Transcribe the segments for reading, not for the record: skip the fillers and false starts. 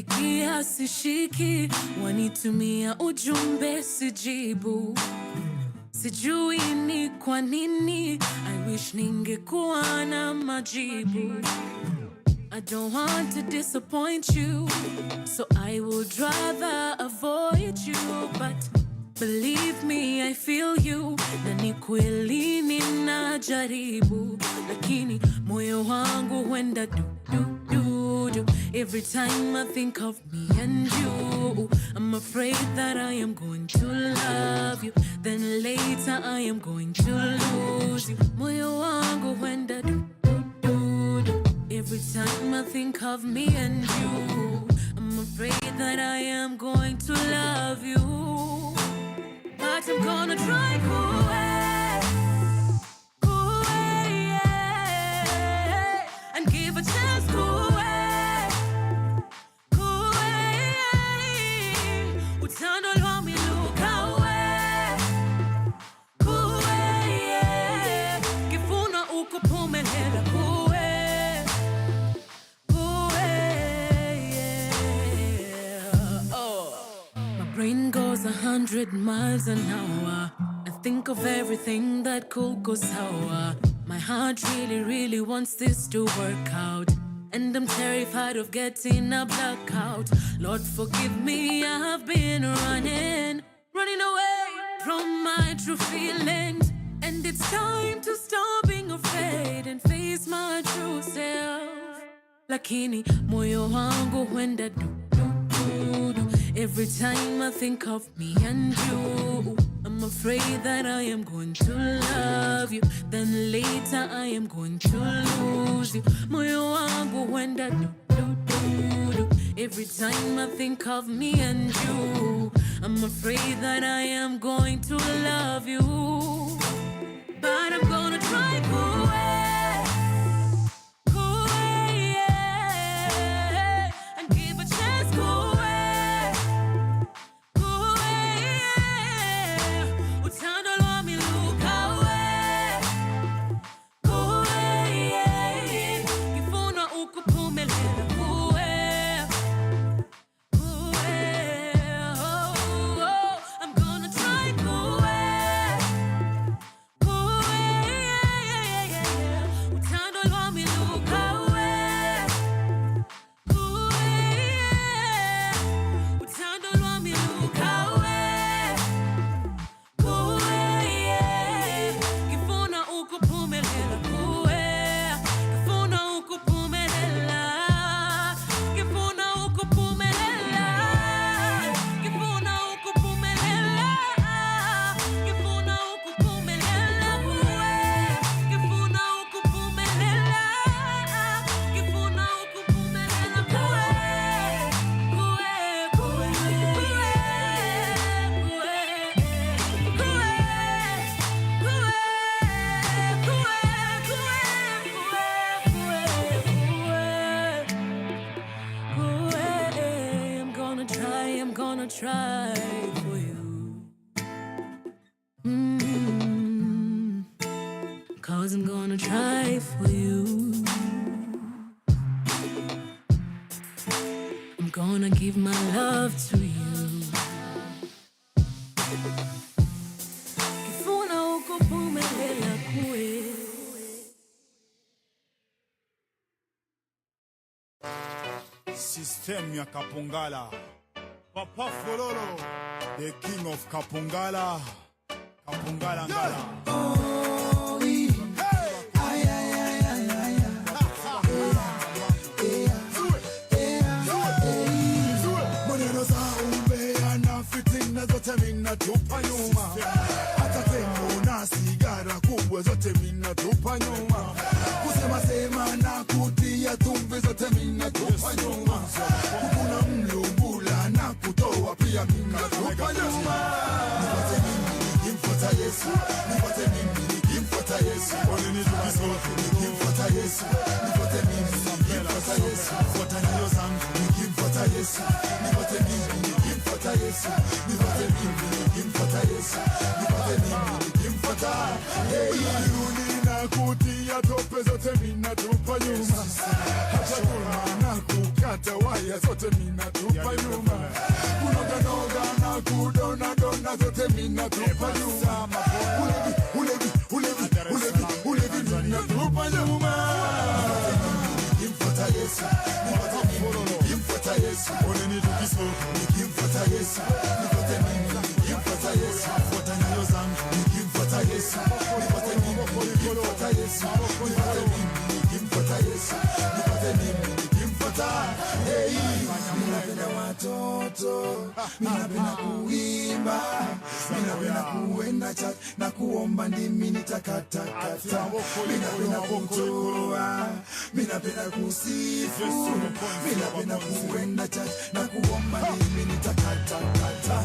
Nikipigia sishiki, wanitumia ujumbe sijibu. Sijui ni kwa nini, I wish ningekuwa na majibu. I don't want to disappoint you, so I would rather avoid you. But believe me, I feel you, na ni kweli ninajaribu. Lakini moyo wangu huenda du. Every time I think of me and you, I'm afraid that I am going to love you, then later I am going to lose you. Moyo wangu huenda du. Every time I think of me and you, I'm afraid that I am going to love you. But I'm gonna try and give a chance Brain goes 100 miles an hour. I think of everything that could go sour. My heart really wants this to work out, and I'm terrified of getting a blackout. Lord forgive me, I have been running away from my true feelings, and it's time to stop being afraid and face my true self. Lakini moyo wangu huenda du. Every time I think of me and you, I'm afraid that I am going to love you, then later I am going to lose you. Moyo wangu huenda du. Every time I think of me and you, I'm afraid that I am going to love you. But I'm gonna try and give a chance try for you. 'Cause I'm gonna try for you. I'm gonna give my love to you. Kifuna uko pumelela kue. System ya Kapongala. Papa Fololo, the king of Kapongala. Kapongala Ngala. Oh, hey. Ay, ay, ay, ay, ay, ay. Moneno za umbea na fitina zote mina tupa nyuma. Hata tembo na sigara kubwa zote mina tupa nyuma. Kusema sema na kutia tumbi zote mina tupa nyuma. Kukuna mlubula na kutoa pia mina tupa nyuma. Nipate mimi nikimfuata Yesu. Nipate mimi nikimfuata Yesu. Nikimfuata Yesu. Nipate mimi nikimfuata Yesu. Fuata nyayo zangu nikimfuata Yesu. Nipate mimi nikimfuata Yesu. Nipate mimi nikimfuata Yesu. Nipate mimi nikimfuata. Hey, yuni na kutia tope zote mina tupa nyuma. Hata kuna na kukata zote waya zote mina tupa nyuma. Kunoga na kudona dona zote mina tupa nyuma. Ulevi mina tupa nyuma. Nikimfuata Yesu, nikimfuata Yesu, nikimfuata Yesu, nikimfuata Yesu, fuata nyayo zangu, nikimfuata Yesu, nikimfuata Yesu, nikimfuata Yesu, nikimfuata. Hey, ninapenda watoto, ninapenda kuimba, ninapenda kuenda chat na kuomba ndimi nitakatakata, ninapenda kutoa, ninapenda kusifu, ninapenda kuenda chat na kuomba ndimi nitakatakata.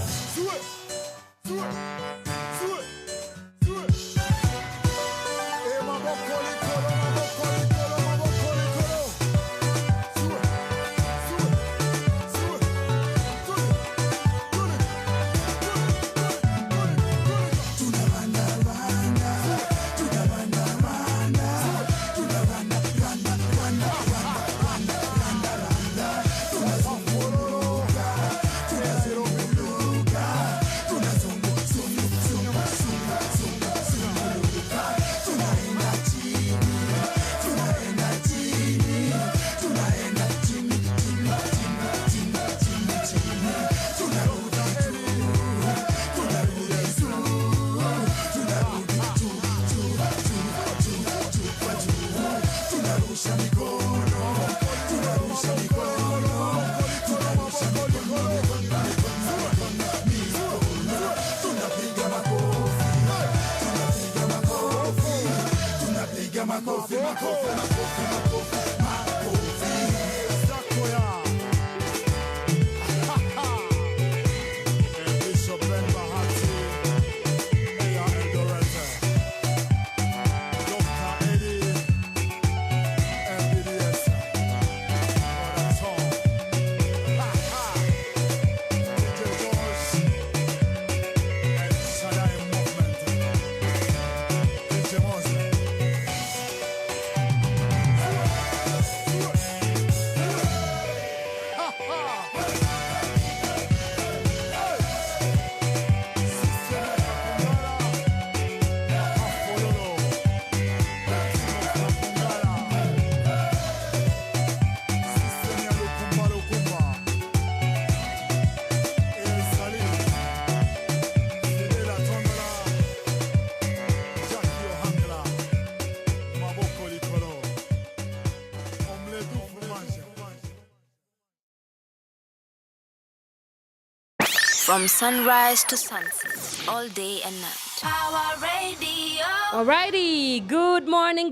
From sunrise to sunset, all day and night. Power Radio. Alrighty, good morning,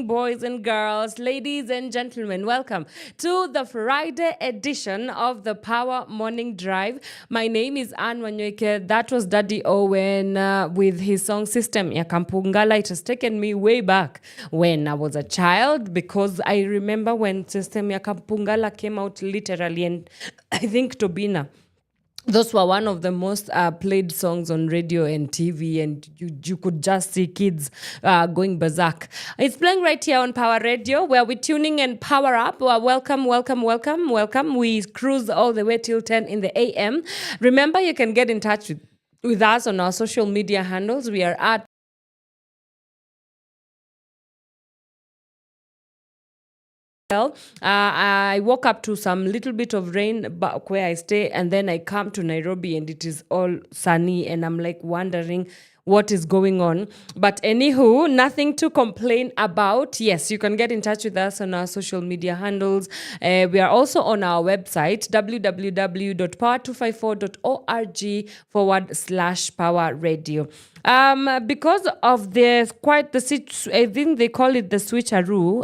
boys and girls, ladies and gentlemen. Welcome to the Friday edition of the Power Morning Drive. My name is Wanyoike. That was Daddy Owen with his song System ya Kampungala. It has taken me way back when I was a child, because I remember when System ya Kampungala came out literally, and I think Tobina. Those were one of the most played songs on radio and TV, and you could just see kids going berserk. It's playing right here on Power Radio, where we're tuning and power up. Welcome. We cruise all the way till 10 in the a.m. Remember, you can get in touch with us on our social media handles. We are at I woke up to some little bit of rain where I stay, and then I come to Nairobi and it is all sunny, and I'm like wondering what is going on. But anywho, nothing to complain about. Yes, you can get in touch with us on our social media handles. We are also on our website, www.power254.org/power radio. Because of I think they call it the switcheroo,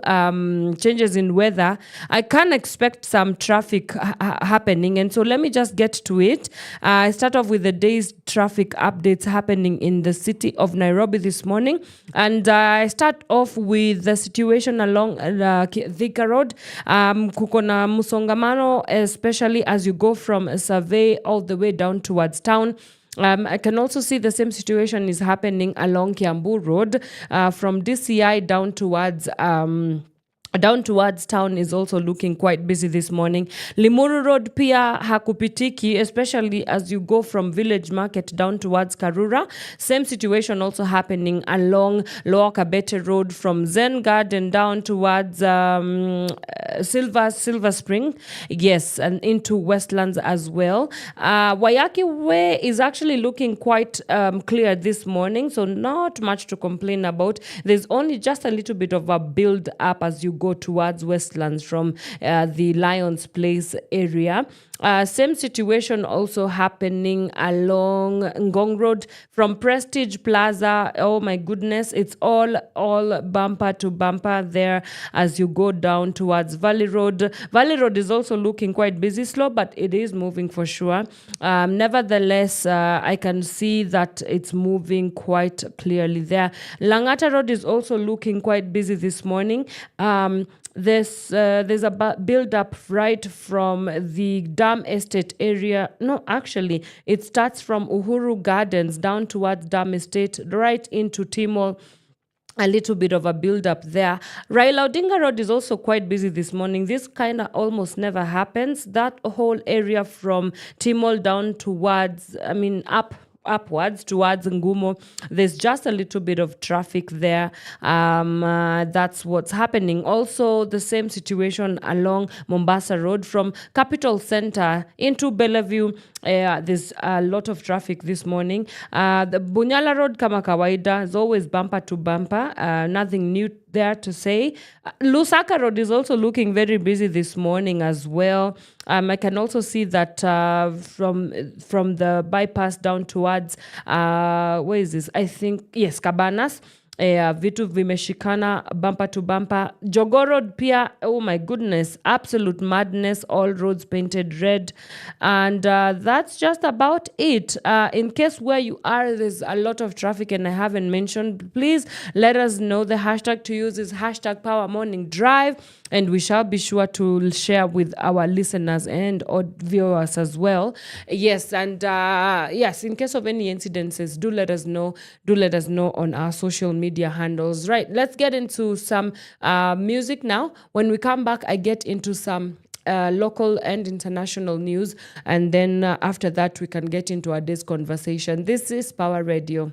changes in weather, I can expect some traffic happening. And so let me just get to it. I start off with the day's traffic updates happening in the city of Nairobi this morning. And I start off with the situation along Thika Road. Kukona musongamano, especially as you go from Survey all the way down towards town. I can also see the same situation is happening along Kiambu Road from DCI down towards down towards town is also looking quite busy this morning. Limuru Road pia hakupitiki, especially as you go from Village Market down towards Karura. Same situation also happening along Lower Kabete Road from Zen Garden down towards Silver Spring. Yes, and into Westlands as well. Wanyoike Way is actually looking quite clear this morning, so not much to complain about. There's only just a little bit of a build up as you go towards Westlands from the Lions Place area. Same situation also happening along Ngong Road from Prestige Plaza. Oh my goodness, it's all bumper to bumper there as you go down towards Valley Road. Valley Road is also looking quite busy, slow, but it is moving for sure. Nevertheless, I can see that it's moving quite clearly there. Langata Road is also looking quite busy this morning. There's a build up right from the Dam Estate area. No, actually, it starts from Uhuru Gardens down towards Dam Estate right into Timol. A little bit of a build up there. Raila Odinga Road is also quite busy this morning. This kind of almost never happens. That whole area from Timol down towards, upwards towards Ngumo, there's just a little bit of traffic there. That's what's happening. Also, the same situation along Mombasa Road from Capital Center into Bellevue. There's a lot of traffic this morning. The Bunyala Road, kama kawaida, is always bumper to bumper. Nothing new there to say. Lusaka Road is also looking very busy this morning as well. I can also see that from the bypass down towards, where is this? I think, yes, Cabanas. Vitu vimeshikana bumper to bumper. Jogoo Road pia, oh my goodness, absolute madness, all roads painted red. And that's just about it. In case where you are, there's a lot of traffic and I haven't mentioned, please let us know. The hashtag to use is hashtag Power Morning Drive, and we shall be sure to share with our listeners and viewers as well. Yes, and yes, in case of any incidences, do let us know. Do let us know on our social media handles. Right, let's get into some music now. When we come back, I get into some local and international news, and then after that, we can get into our day's conversation. This is Power Radio.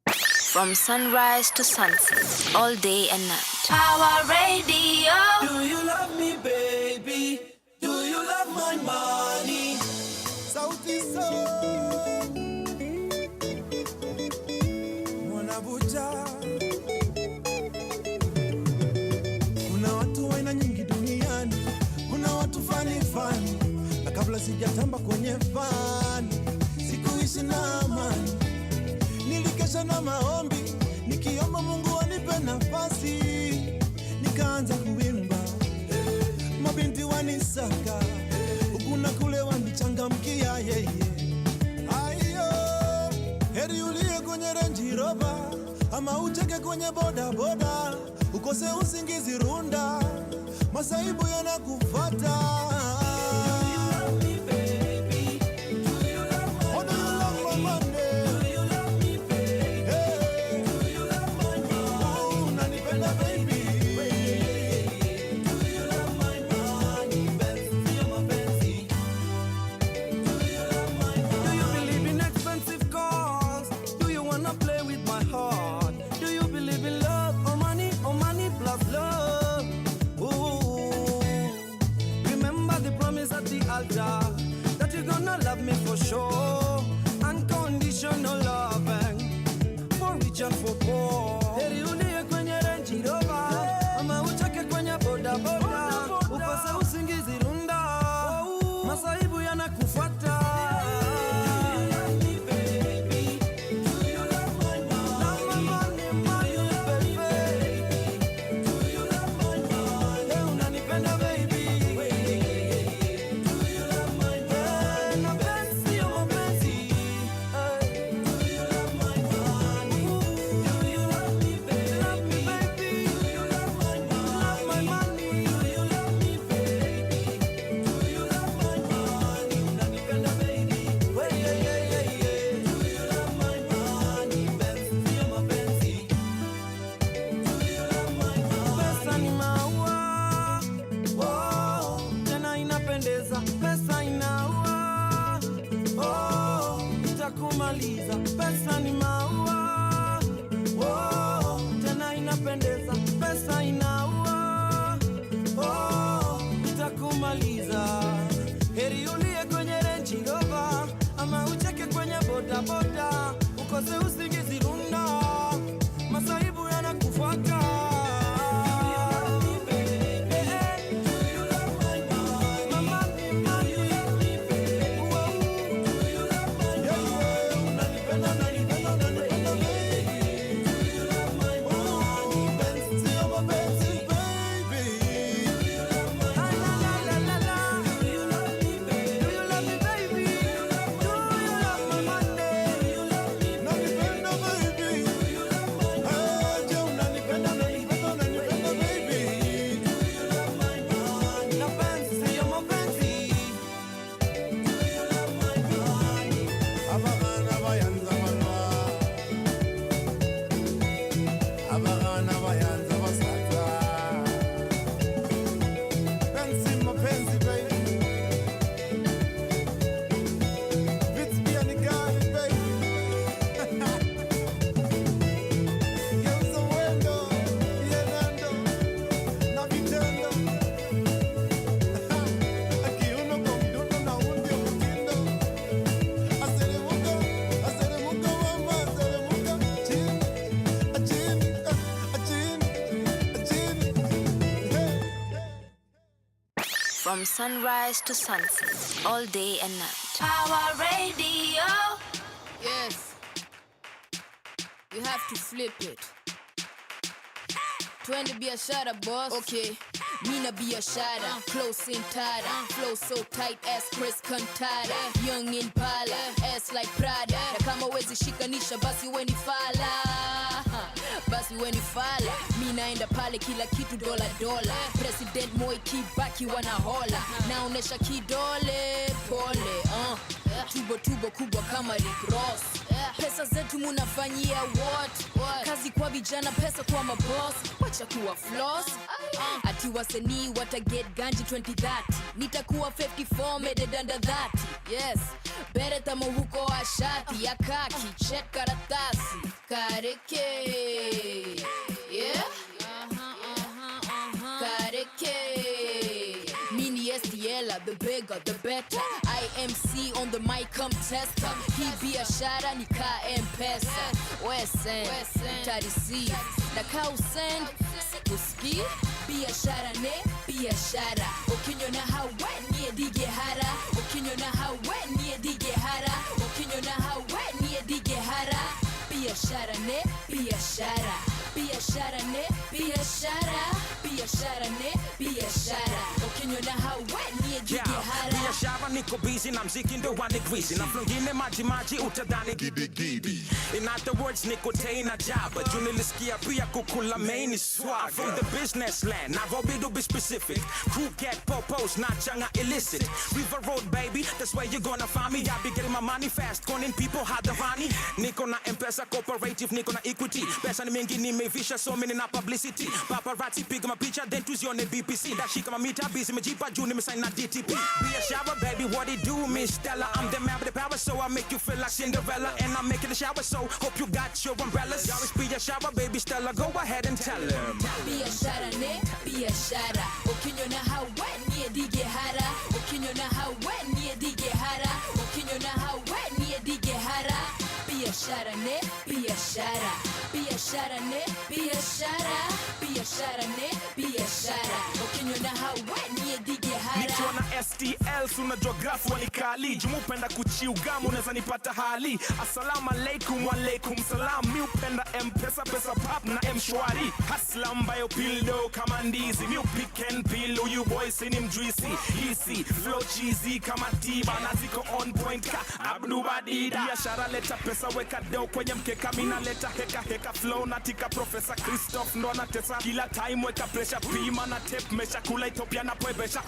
From sunrise to sunset, all day and night. Power Radio. Do you love me, baby? Do you love my money? Sauti Sol Mwanabuja. Kuna watu aina nyingi duniani, kuna watu fani, na kabla sijatamba kwenye fani, sikuishi na amani. Nilikesha na maombi, nikiomba Mungu anipe nafasi. Nikaanza kuimba, mabinti wanisaka, huku na kule wanichangamkia yeye. Ayo, heri ulie kwenye Range Rover, ama ucheke kwenye boda boda, ukose usingizi runda, masaibu yanakufuata. That you're gonna love me for sure. Unconditional loving, for rich and for poor. Heri ulie kwenye Range Rover, ama ucheke kwenye boda boda, upase usingizi runda, masaibu yanakufuata. Unanipenda baby? kumaliza. Pesa ni maua, oh, tena inapendeza. Pesa inaua, oh, itakumaliza. Heri ulie kwenye Range Rover ama ucheke kwenye boda boda, ukose usingizi runda, masaibu yanakufuata. From sunrise to sunset, all day and night. Power Radio. Yes. You have to flip it. Twende biashara boss. Okay. Mina biashara, close in tada, flow so tight as Chris Cantata. Young in pala, ass like Prada. Na kama wezi shikanisha basi weni fala. Basi weni fala. Mina enda pale kila kitu dola dola. President Moi Kibaki wanahola. Naonesha kidole pole. Tubo kubwa kama Rick Ross. Pesa zetu munafanyia what? Kazi kwa vijana, pesa kwa maboss. Wacha kuwa Flozz. Ati wasanii wata get ganji 2030. Nitakuwa 54 made under that. Yes, bere tamo huko ashati ya kaki, check karatasi kareke. Yeah, kareke. Mini STL, the bigger the better. IMC on the mic, come tester. Hii biashara ni M-Pesa. Wesen, tarisi na kausend sikuski. Biashara ne biashara. Ukinyona hawe niye dige hara. Ukinyona hawe niye dige hara. Ukinyona hawe niye dige hara. Biashara ne biashara. Biashara ne biashara. Biashara ne biashara. Ukinyona hawe niye dige hara. Biashara niko busy na mziki ndo wanigwizi. Na flungine maji utadhani gidi. In other words niko tena jaba. Junilisikia pia kukula main swag. From the business land, Nairobi to be specific. Crew get popos, not changa illicit. River Road baby, that's where you gonna find me. I be getting my money fast, calling people hadharani. Niko na M-Pesa cooperative, niko na equity. Pesa ni mingi nimevisha so many na publicity. Paparazzi piga mapicha then tuzione BBC. Dashika mamita busy mejipa juu nimesign na DTP. Biashara baby, what it do Miss Stella? I'm the man with the power so I make you feel like Cinderella. And I'm making a shower so hope you got your umbrellas. Always be a shower baby Stella, go ahead and tell him. Biashara ne biashara. Ukinyona hawe niye dige hara. Ukinyona hawe niye dige hara. Ukinyona hawe niye dige hara. Biashara ne biashara. Biashara ne biashara. Biashara ne biashara. Ukinyona hawe niye dige hara. Nikiwa na STL unajua grafu wanikali. Jumupenda kuchiugamu unaweza nipata hali. Assalamu alaikum walaikum salam. Mi upenda M-Pesa pesa pap na M-Shwari. Hasla mbayo pildo kama ndizi. Mi upick and peel uyu boy sini mjuisi. Easy flow cheesy kama tiba. Na ziko on point ka Abdu Badida. Biashara leta pesa weka deo kwenye mkeka. Mina leta heka flow natika Professor Christoph ndo anatesa. Kila time weka pressure pima na tape mesha kula Ethiopia na poebesha.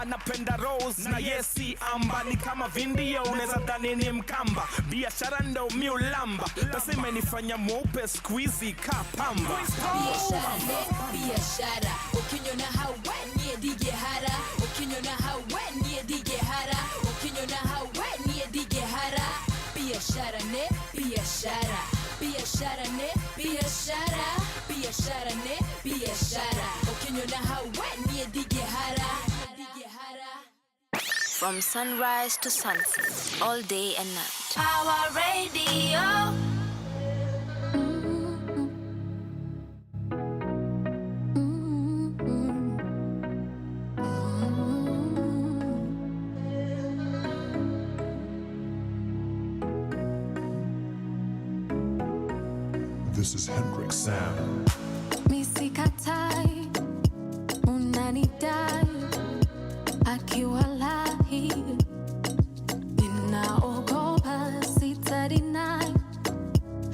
Anapenda Rose na yesi amba. Ni kama vindio uneza dhani ni mkamba. Biashara ndo miulamba. Pesa imenifanya mweupe squeezy ka pamba. Biashara ne biashara. Ukinyona hawe niye dige hara. Ukinyona hawe niye dige hara. Ukinyona hawe niye dige hara. Biashara biashara ne biashara, biashara ne biashara, biashara ne biashara. Ukinyona hawe ni dige hara. From sunrise to sunset, all day and night. Power Radio. This is Hendrix Sound. Misikatai, unanidai, akiwalahi, ninaogopa sitadinai.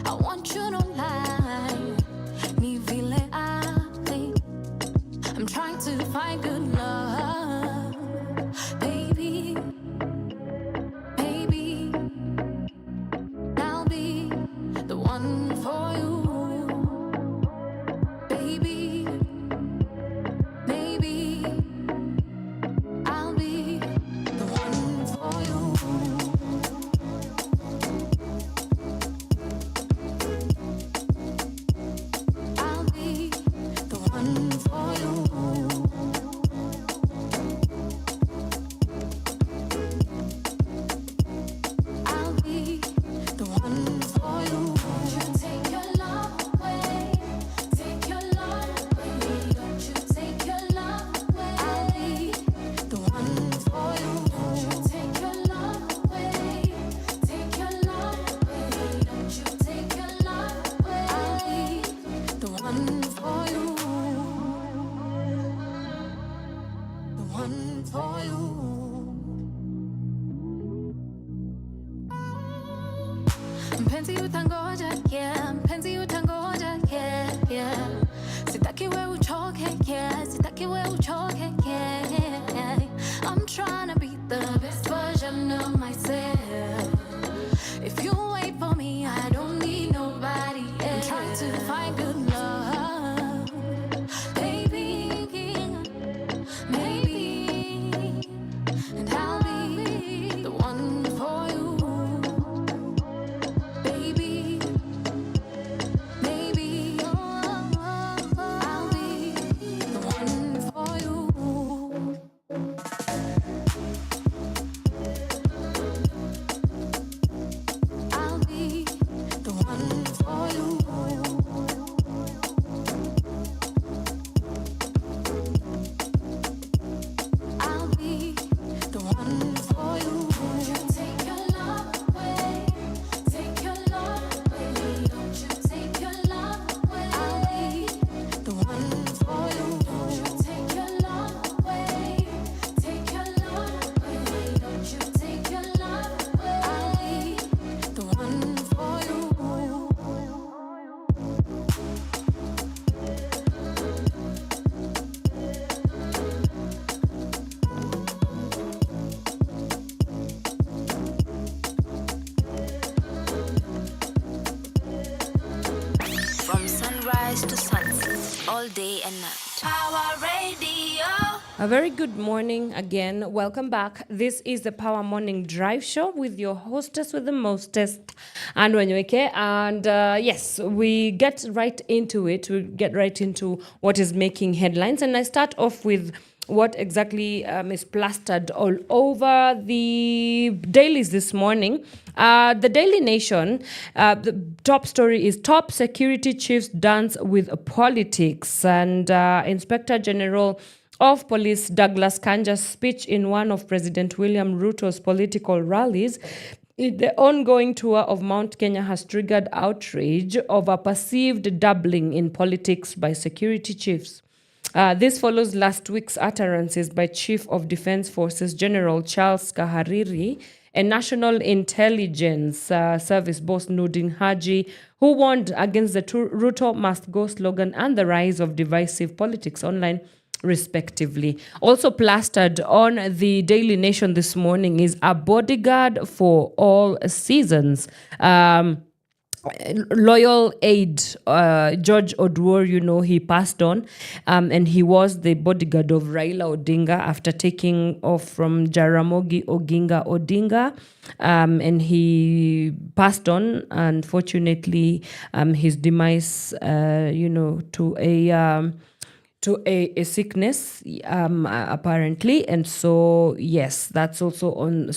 I want you to lie, ni vile I'm trying to find good love, baby, baby. I'll be the one for you. Mpenzi utangoja, yeah. Mpenzi utangoja, yeah, yeah. Sitaki we uchoke, yeah. Sitaki we uchoke, yeah. I'm trying to be the best version of myself. If you wait for me, I don't need nobody else. I'm trying to find good love, baby, maybe, and I'll be the one for you. To sunset, all day and night. Power Radio. A very good morning again. Welcome back. This is the Power Morning Drive Show with your hostess with the mostest, and Wanyoike. And yes, we get right into it. We get right into what is making headlines. And I start off with what exactly is plastered all over the dailies this morning. The Daily Nation, the top story is Top Security Chiefs Dance with Politics. And Inspector General of Police Douglas Kanja's speech in one of President William Ruto's political rallies. The ongoing tour of Mount Kenya has triggered outrage over perceived doubling in politics by security chiefs. This follows last week's utterances by Chief of Defense Forces General Charles Kahariri and National Intelligence Service boss Nudin Haji, who warned against the Ruto must go slogan and the rise of divisive politics online, respectively. Also plastered on the Daily Nation this morning is a bodyguard for all seasons. loyal aide, George Odwor, he passed on, and he was the bodyguard of Raila Odinga after taking off from Jaramogi Oginga Odinga, and he passed on. Unfortunately, his demise, to a sickness, apparently, and so yes, that's also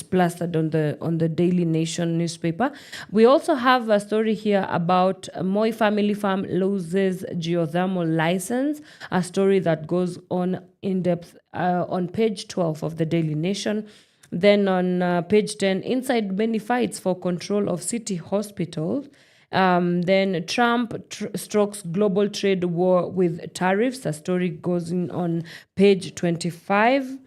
plastered on the Daily Nation newspaper. We also have a story here about Moi family farm loses geothermal license, a story that goes on in depth on page 12 of the Daily Nation. Then on page 10, inside many fights for control of city hospitals. Then Trump strokes global trade war with tariffs. A story goes in on page 25.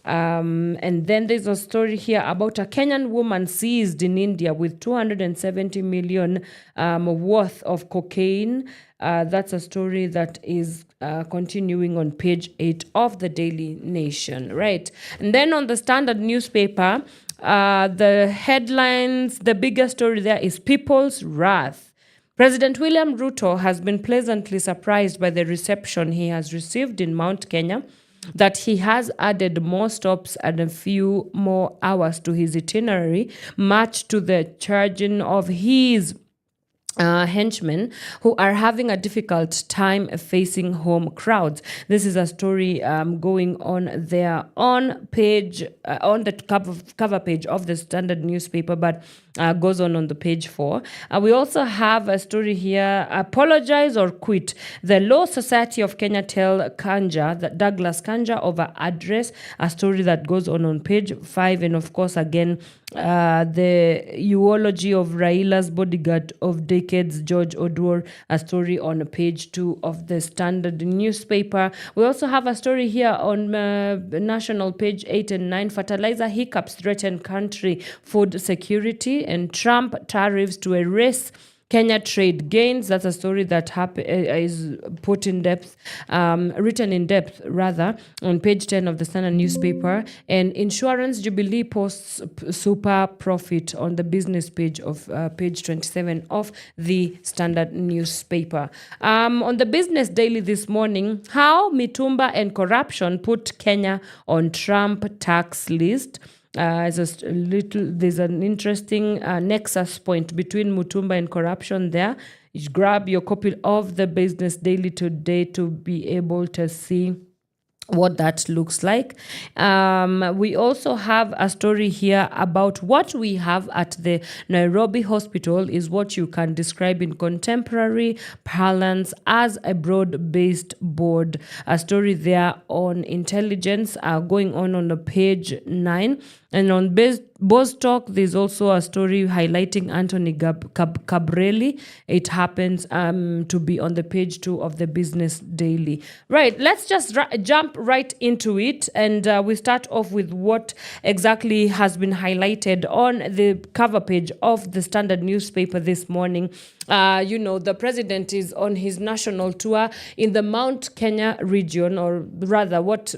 And then there's a story here about a Kenyan woman seized in India with 270 million worth of cocaine. That's a story that is continuing on page 8 of the Daily Nation, right? And then on the Standard newspaper, the headlines, the biggest story there is People's Wrath. President William Ruto has been pleasantly surprised by the reception he has received in Mount Kenya, that he has added more stops and a few more hours to his itinerary, much to the chagrin of his henchmen who are having a difficult time facing home crowds. This is a story going on there on page on the cover page of the Standard newspaper, but goes on the page 4. We also have a story here: apologize or quit. The Law Society of Kenya tell Kanja, that Douglas Kanja, over address. A story that goes on page 5, and of course again the eulogy of Raila's bodyguard of decades, George Odwor, a story on page 2 of the Standard newspaper. We also have a story here on national page 8 and 9. Fertilizer hiccups threaten country food security, and Trump tariffs to erase Kenya trade gains. That's a story that is put in depth, written in depth rather, on page 10 of the Standard newspaper. And Insurance Jubilee posts super profit on the business page of page 27 of the Standard newspaper. On the Business Daily this morning, how Mitumba and corruption put Kenya on Trump tax list. There's an interesting nexus point between Mutumba and corruption there. You grab your copy of the Business Daily today to be able to see what that looks like. We also have a story here about what we have at the Nairobi hospital is what you can describe in contemporary parlance as a broad-based board. A story there on intelligence going on the page 9. And on Bostock, there's also a story highlighting Anthony Cabrelli. It happens to be on the page 2 of the Business Daily. Right, let's just jump right into it. And we start off with what exactly has been highlighted on the cover page of the Standard newspaper this morning. The president is on his national tour in the Mount Kenya region, or rather what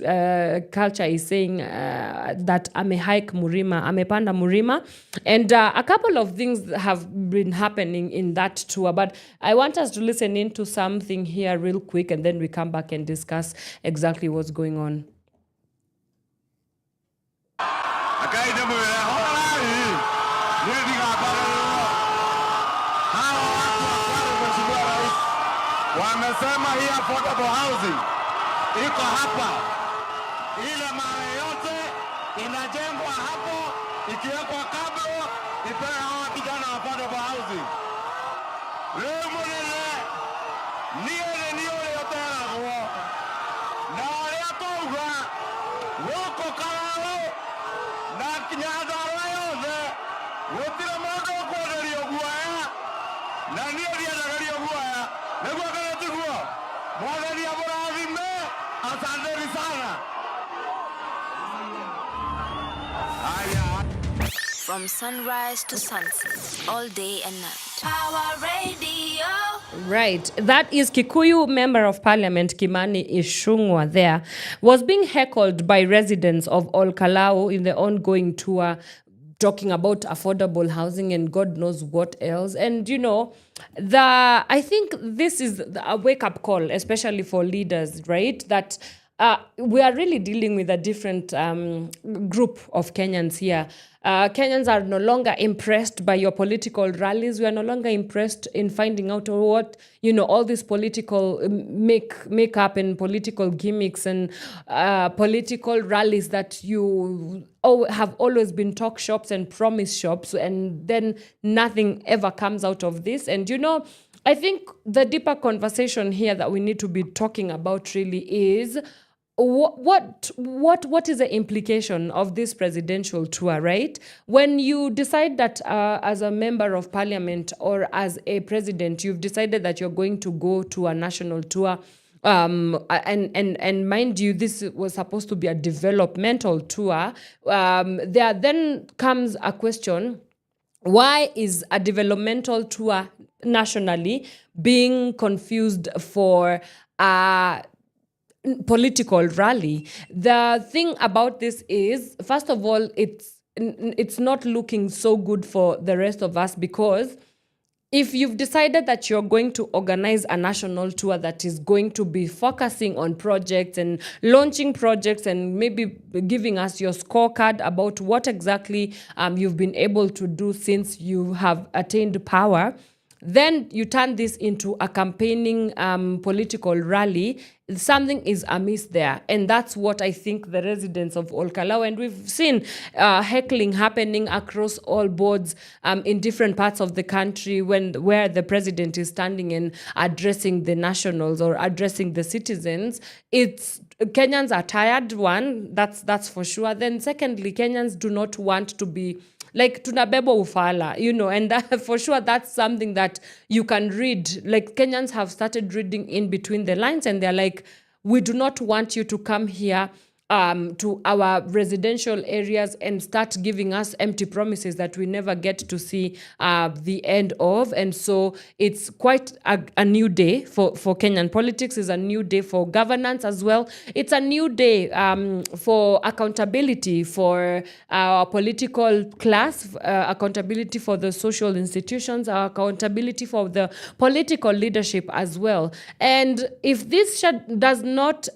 culture is saying that amepanda Murima. And a couple of things have been happening in that tour, but I want us to listen into something here real quick, and then we come back and discuss exactly what's going on. Wamesema hii affordable housing iko hapa, ile mawe yote inajengwa hapo, ikiwekwa kablo ipewe hawa kijana affordable housing. Leo mwenye niyo yote yanakuwa na wale akouga woko kalalo na kinyadara yote wotira modo kwenye guaya na niyo diya guaya negwa kanatugua mwagani ya borazime asanteni sana. From sunrise to sunset, all day and night. Power Radio. Right, that is Kikuyu Member of Parliament Kimani Ichung'wah there, was being heckled by residents of Olkalau in the ongoing tour talking about affordable housing and God knows what else. And I think this is a wake-up call, especially for leaders, right? That we are really dealing with a different group of Kenyans here. Kenyans are no longer impressed by your political rallies. We are no longer impressed in finding out what, all these political make-up and political gimmicks and political rallies that you have always been talk shops and promise shops, and then nothing ever comes out of this. And, I think the deeper conversation here that we need to be talking about really is what is the implication of this presidential tour, right? When you decide that as a member of parliament or as a president, you've decided that you're going to go to a national tour, and mind you, this was supposed to be a developmental tour. There then comes a question: why is a developmental tour nationally being confused for political rally? The thing about this is, first of all, it's not looking so good for the rest of us, because if you've decided that you're going to organize a national tour that is going to be focusing on projects and launching projects and maybe giving us your scorecard about what exactly you've been able to do since you have attained power, then you turn this into a campaigning political rally, something is amiss there. And that's what I think the residents of Olkalau, and we've seen heckling happening across all boards in different parts of the country where the president is standing and addressing the nationals or addressing the citizens. Kenyans are tired, one, that's for sure. Then secondly, Kenyans do not want to be like tunabebo ufala, and that, for sure, that's something that you can read. Like, Kenyans have started reading in between the lines, and they're like, we do not want you to come here to our residential areas and start giving us empty promises that we never get to see the end of. And so it's quite a new day for Kenyan politics. It's a new day for governance as well. It's a new day for accountability for our political class, accountability for the social institutions, accountability for the political leadership as well. And if this does not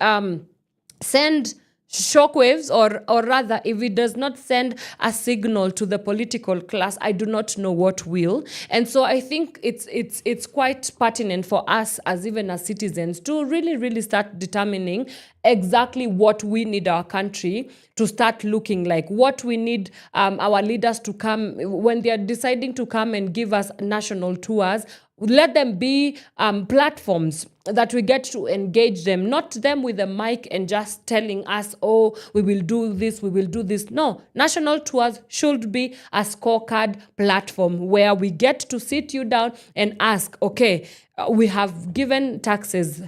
send shockwaves, or rather, if it does not send a signal to the political class, I do not know what will. And so I think it's quite pertinent for us as citizens to really, really start determining exactly what we need our country to start looking like, what we need our leaders to come, when they are deciding to come and give us national tours. Let them be platforms that we get to engage them, not them with a mic and just telling us, oh, we will do this, we will do this. No, national tours should be a scorecard platform where we get to sit you down and ask, okay, we have given taxes.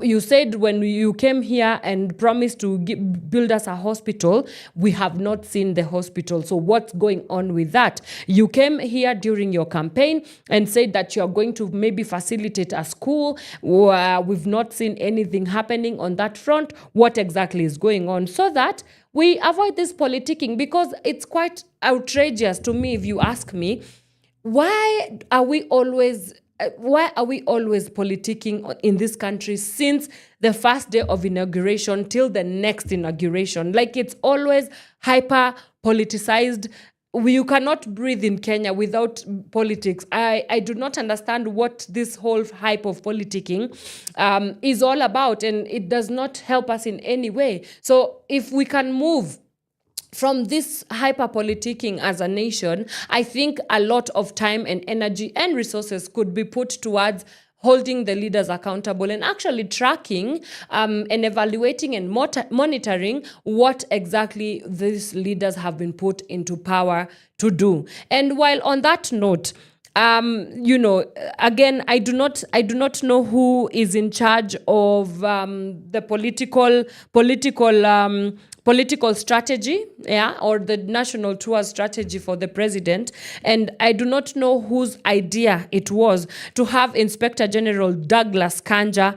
You said when you came here and promised to build us a hospital, we have not seen the hospital. So what's going on with that? You came here during your campaign and said that you're going to maybe facilitate a school. We've not seen anything happening on that front. What exactly is going on? So that we avoid this politicking, because it's quite outrageous to me, if you ask me. Why are we always politicking in this country since the first day of inauguration till the next inauguration? Like, it's always hyper politicized. You cannot breathe in Kenya without politics. I do not understand what this whole hype of politicking is all about, and it does not help us in any way. So if we can move from this hyper-politicking as a nation, I think a lot of time and energy and resources could be put towards holding the leaders accountable and actually tracking and evaluating and monitoring what exactly these leaders have been put into power to do. And while on that note, again, I do not know who is in charge of the political political strategy, or the national tour strategy for the president. And I do not know whose idea it was to have Inspector General Douglas Kanja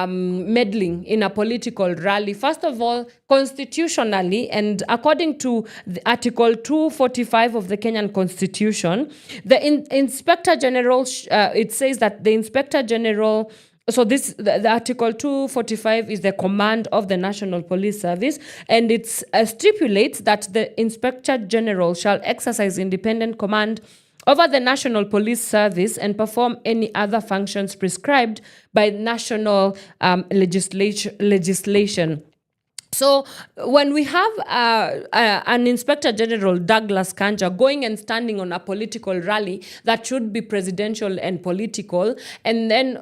meddling in a political rally. First of all, constitutionally, and according to the Article 245 of the Kenyan Constitution, the Inspector General, it says that the Inspector General, so the Article 245 is the command of the National Police Service, and it stipulates that the Inspector General shall exercise independent command over the National Police Service and perform any other functions prescribed by national legislation. So when we have an Inspector General, Douglas Kanja, going and standing on a political rally that should be presidential and political, and then,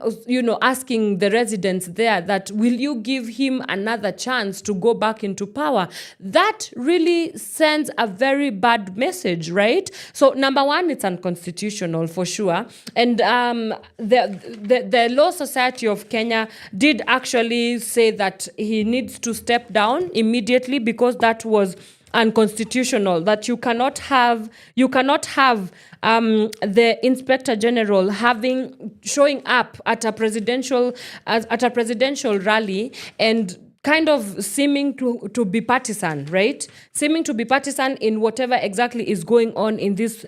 asking the residents there that, will you give him another chance to go back into power? That really sends a very bad message, right? So number one, it's unconstitutional for sure. And the Law Society of Kenya did actually say that he needs to step down immediately, because that was unconstitutional, that you cannot have the Inspector General showing up at a presidential rally and kind of seeming to be partisan, right? Seeming to be partisan in whatever exactly is going on in this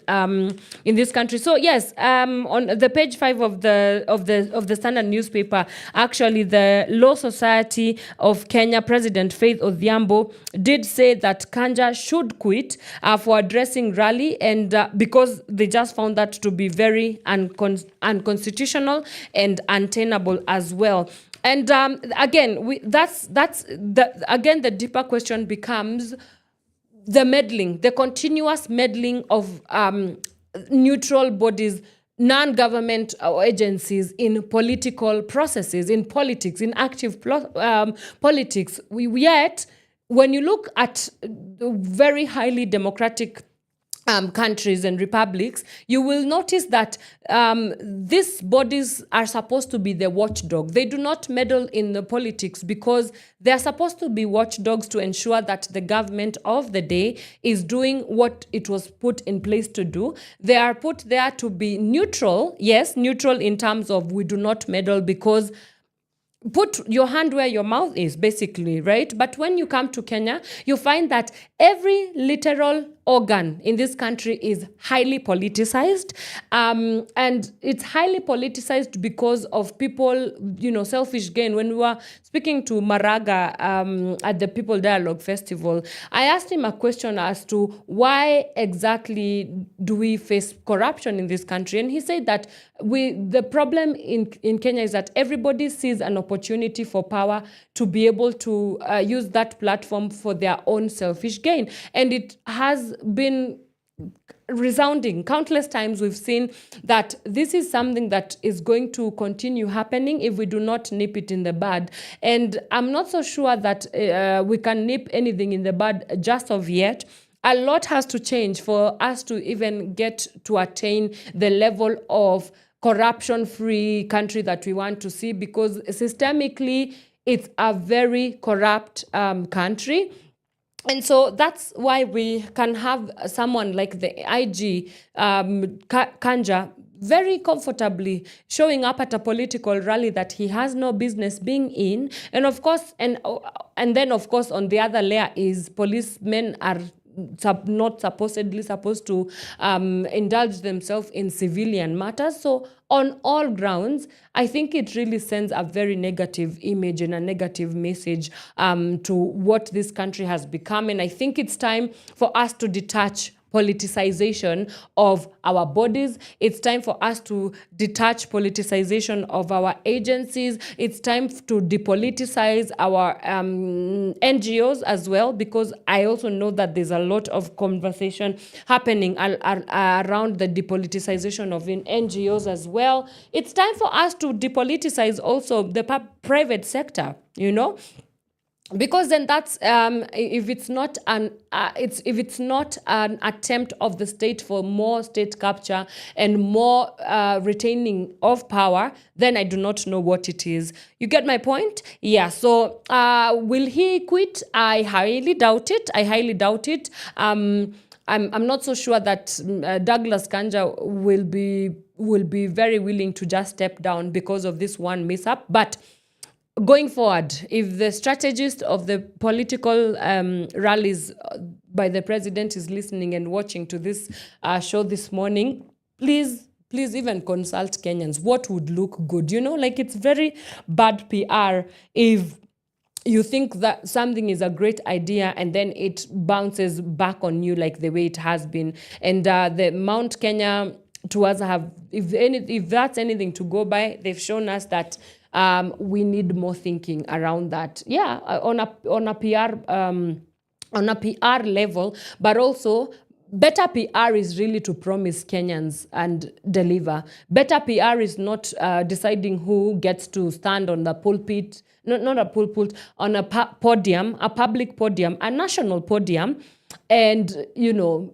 country. So yes, on the page 5 of the Standard newspaper, actually the Law Society of Kenya President Faith Odhiambo did say that Kanja should quit for addressing rally, and because they just found that to be very unconstitutional and untenable as well. And again, the deeper question becomes the meddling, the continuous meddling of neutral bodies, non-government agencies in political processes, in politics, in active politics. Yet, when you look at the very highly democratic countries and republics, you will notice that these bodies are supposed to be the watchdog. They do not meddle in the politics because they are supposed to be watchdogs to ensure that the government of the day is doing what it was put in place to do. They are put there to be neutral, yes, neutral in terms of we do not meddle, because put your hand where your mouth is, basically, right? But when you come to Kenya, you find that every literal organ in this country is highly politicized. And it's highly politicized because of people, selfish gain. When we were speaking to Maraga at the People Dialogue Festival, I asked him a question as to why exactly do we face corruption in this country? And he said that the problem in Kenya is that everybody sees an opportunity for power to be able to use that platform for their own selfish gain. And it has been resounding. Countless times we've seen that this is something that is going to continue happening if we do not nip it in the bud. And I'm not so sure that we can nip anything in the bud just of yet. A lot has to change for us to even get to attain the level of corruption-free country that we want to see, because systemically it's a very corrupt country. And so that's why we can have someone like the IG, Kanja, very comfortably showing up at a political rally that he has no business being in. And of course, and then of course on the other layer is policemen are not supposedly supposed to indulge themselves in civilian matters. So on all grounds, I think it really sends a very negative image and a negative message to what this country has become. And I think it's time for us to detach politicization of our bodies. It's time for us to detach politicization of our agencies. It's time to depoliticize our NGOs as well, because I also know that there's a lot of conversation happening around the depoliticization of NGOs as well. It's time for us to depoliticize also the private sector, because then that's if it's not an attempt of the state for more state capture and more retaining of power, then I do not know what it is. You get my point? Yeah. So will he quit? I highly doubt it. I'm not so sure that Douglas Kanja will be very willing to just step down because of this one mishap, but going forward, if the strategist of the political rallies by the president is listening and watching to this show this morning, please even consult Kenyans. What would look good? Like, it's very bad PR if you think that something is a great idea and then it bounces back on you like the way it has been. And the Mount Kenya tours have, if that's anything to go by, they've shown us that we need more thinking around that. Yeah, on a PR level, but also better PR is really to promise Kenyans and deliver. Better PR is not deciding who gets to stand on the pulpit, not a pulpit, on a podium, a public podium, a national podium, and,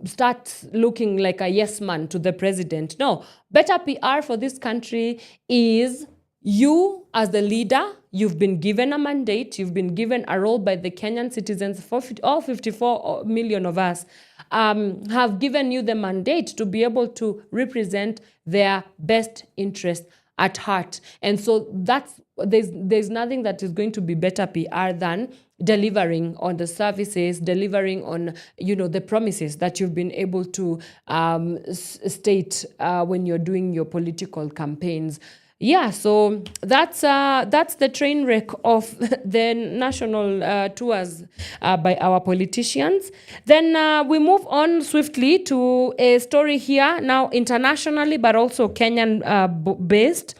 start looking like a yes man to the president. No, better PR for this country is you, as the leader, you've been given a mandate, you've been given a role by the Kenyan citizens, all 54 million of us, have given you the mandate to be able to represent their best interest at heart. And so there's nothing that is going to be better PR than delivering on the services, delivering on, the promises that you've been able to state when you're doing your political campaigns. Yeah, so that's the train wreck of the national tours by our politicians. Then we move on swiftly to a story here, now internationally, but also Kenyan-based.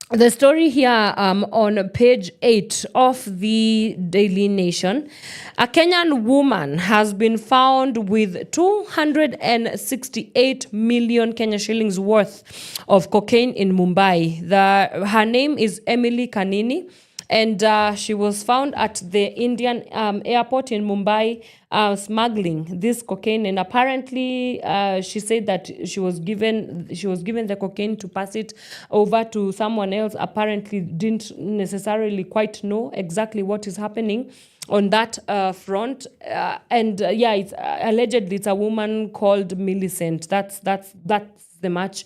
The story here on page 8 of the Daily Nation. A Kenyan woman has been found with 268 million Kenya shillings worth of cocaine in Mumbai. Her name is Emily Kanini, and she was found at the Indian airport in Mumbai smuggling this cocaine. And apparently, she said that she was given the cocaine to pass it over to someone else. Apparently, didn't necessarily quite know exactly what is happening on that front. It's allegedly it's a woman called Millicent. That's the much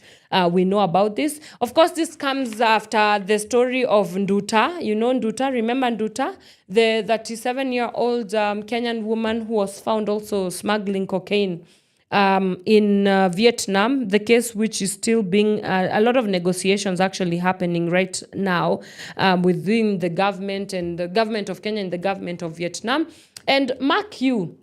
we know about this. Of course, this comes after the story of Nduta. Nduta, remember Nduta? The 37-year-old Kenyan woman who was found also smuggling cocaine in Vietnam. The case which is still being, a lot of negotiations actually happening right now within the government and the government of Kenya and the government of Vietnam. And mark you,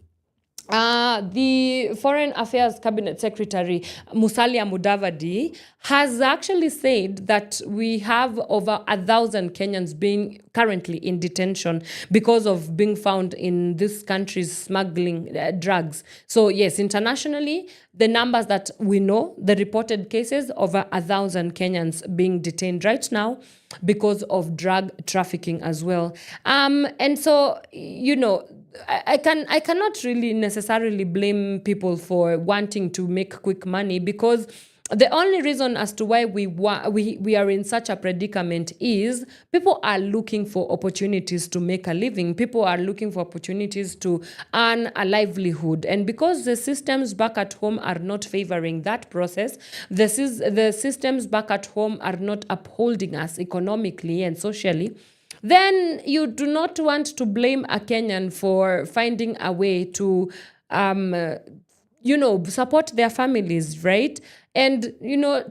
the Foreign Affairs Cabinet Secretary, Musalia Mudavadi, has actually said that we have over 1,000 Kenyans being currently in detention because of being found in this country's smuggling drugs. So yes, internationally, the numbers that we know, the reported cases, over 1,000 Kenyans being detained right now because of drug trafficking as well. And so, I cannot really necessarily blame people for wanting to make quick money, because the only reason as to why we are in such a predicament is people are looking for opportunities to make a living. People are looking for opportunities to earn a livelihood. And because the systems back at home are not favoring that process, the systems back at home are not upholding us economically and socially, then you do not want to blame a Kenyan for finding a way to, support their families, right? And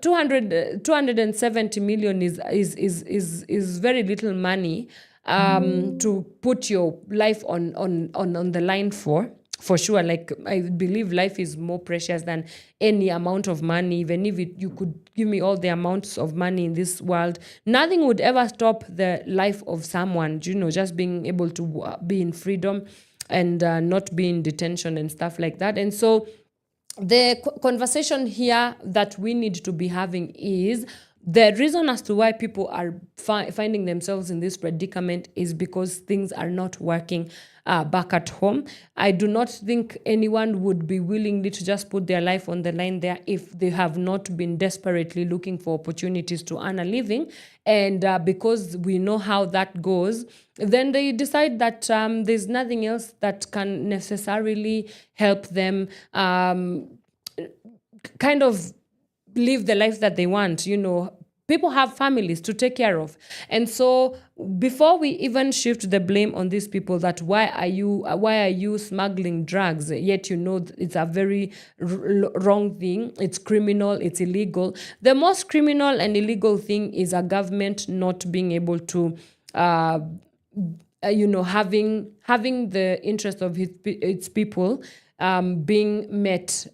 270 million is very little money to put your life on the line for sure. Like, I believe life is more precious than any amount of money. Even if you could give me all the amounts of money in this world, nothing would ever stop the life of someone, just being able to be in freedom and not be in detention and stuff like that. And so the conversation here that we need to be having is the reason as to why people are finding themselves in this predicament is because things are not working back at home. I do not think anyone would be willingly to just put their life on the line there if they have not been desperately looking for opportunities to earn a living. And because we know how that goes, then they decide that there's nothing else that can necessarily help them kind of live the life that they want. People have families to take care of. And so before we even shift the blame on these people that why are you smuggling drugs, yet it's a very wrong thing, it's criminal, it's illegal. The most criminal and illegal thing is a government not being able to having the interest of its people being met,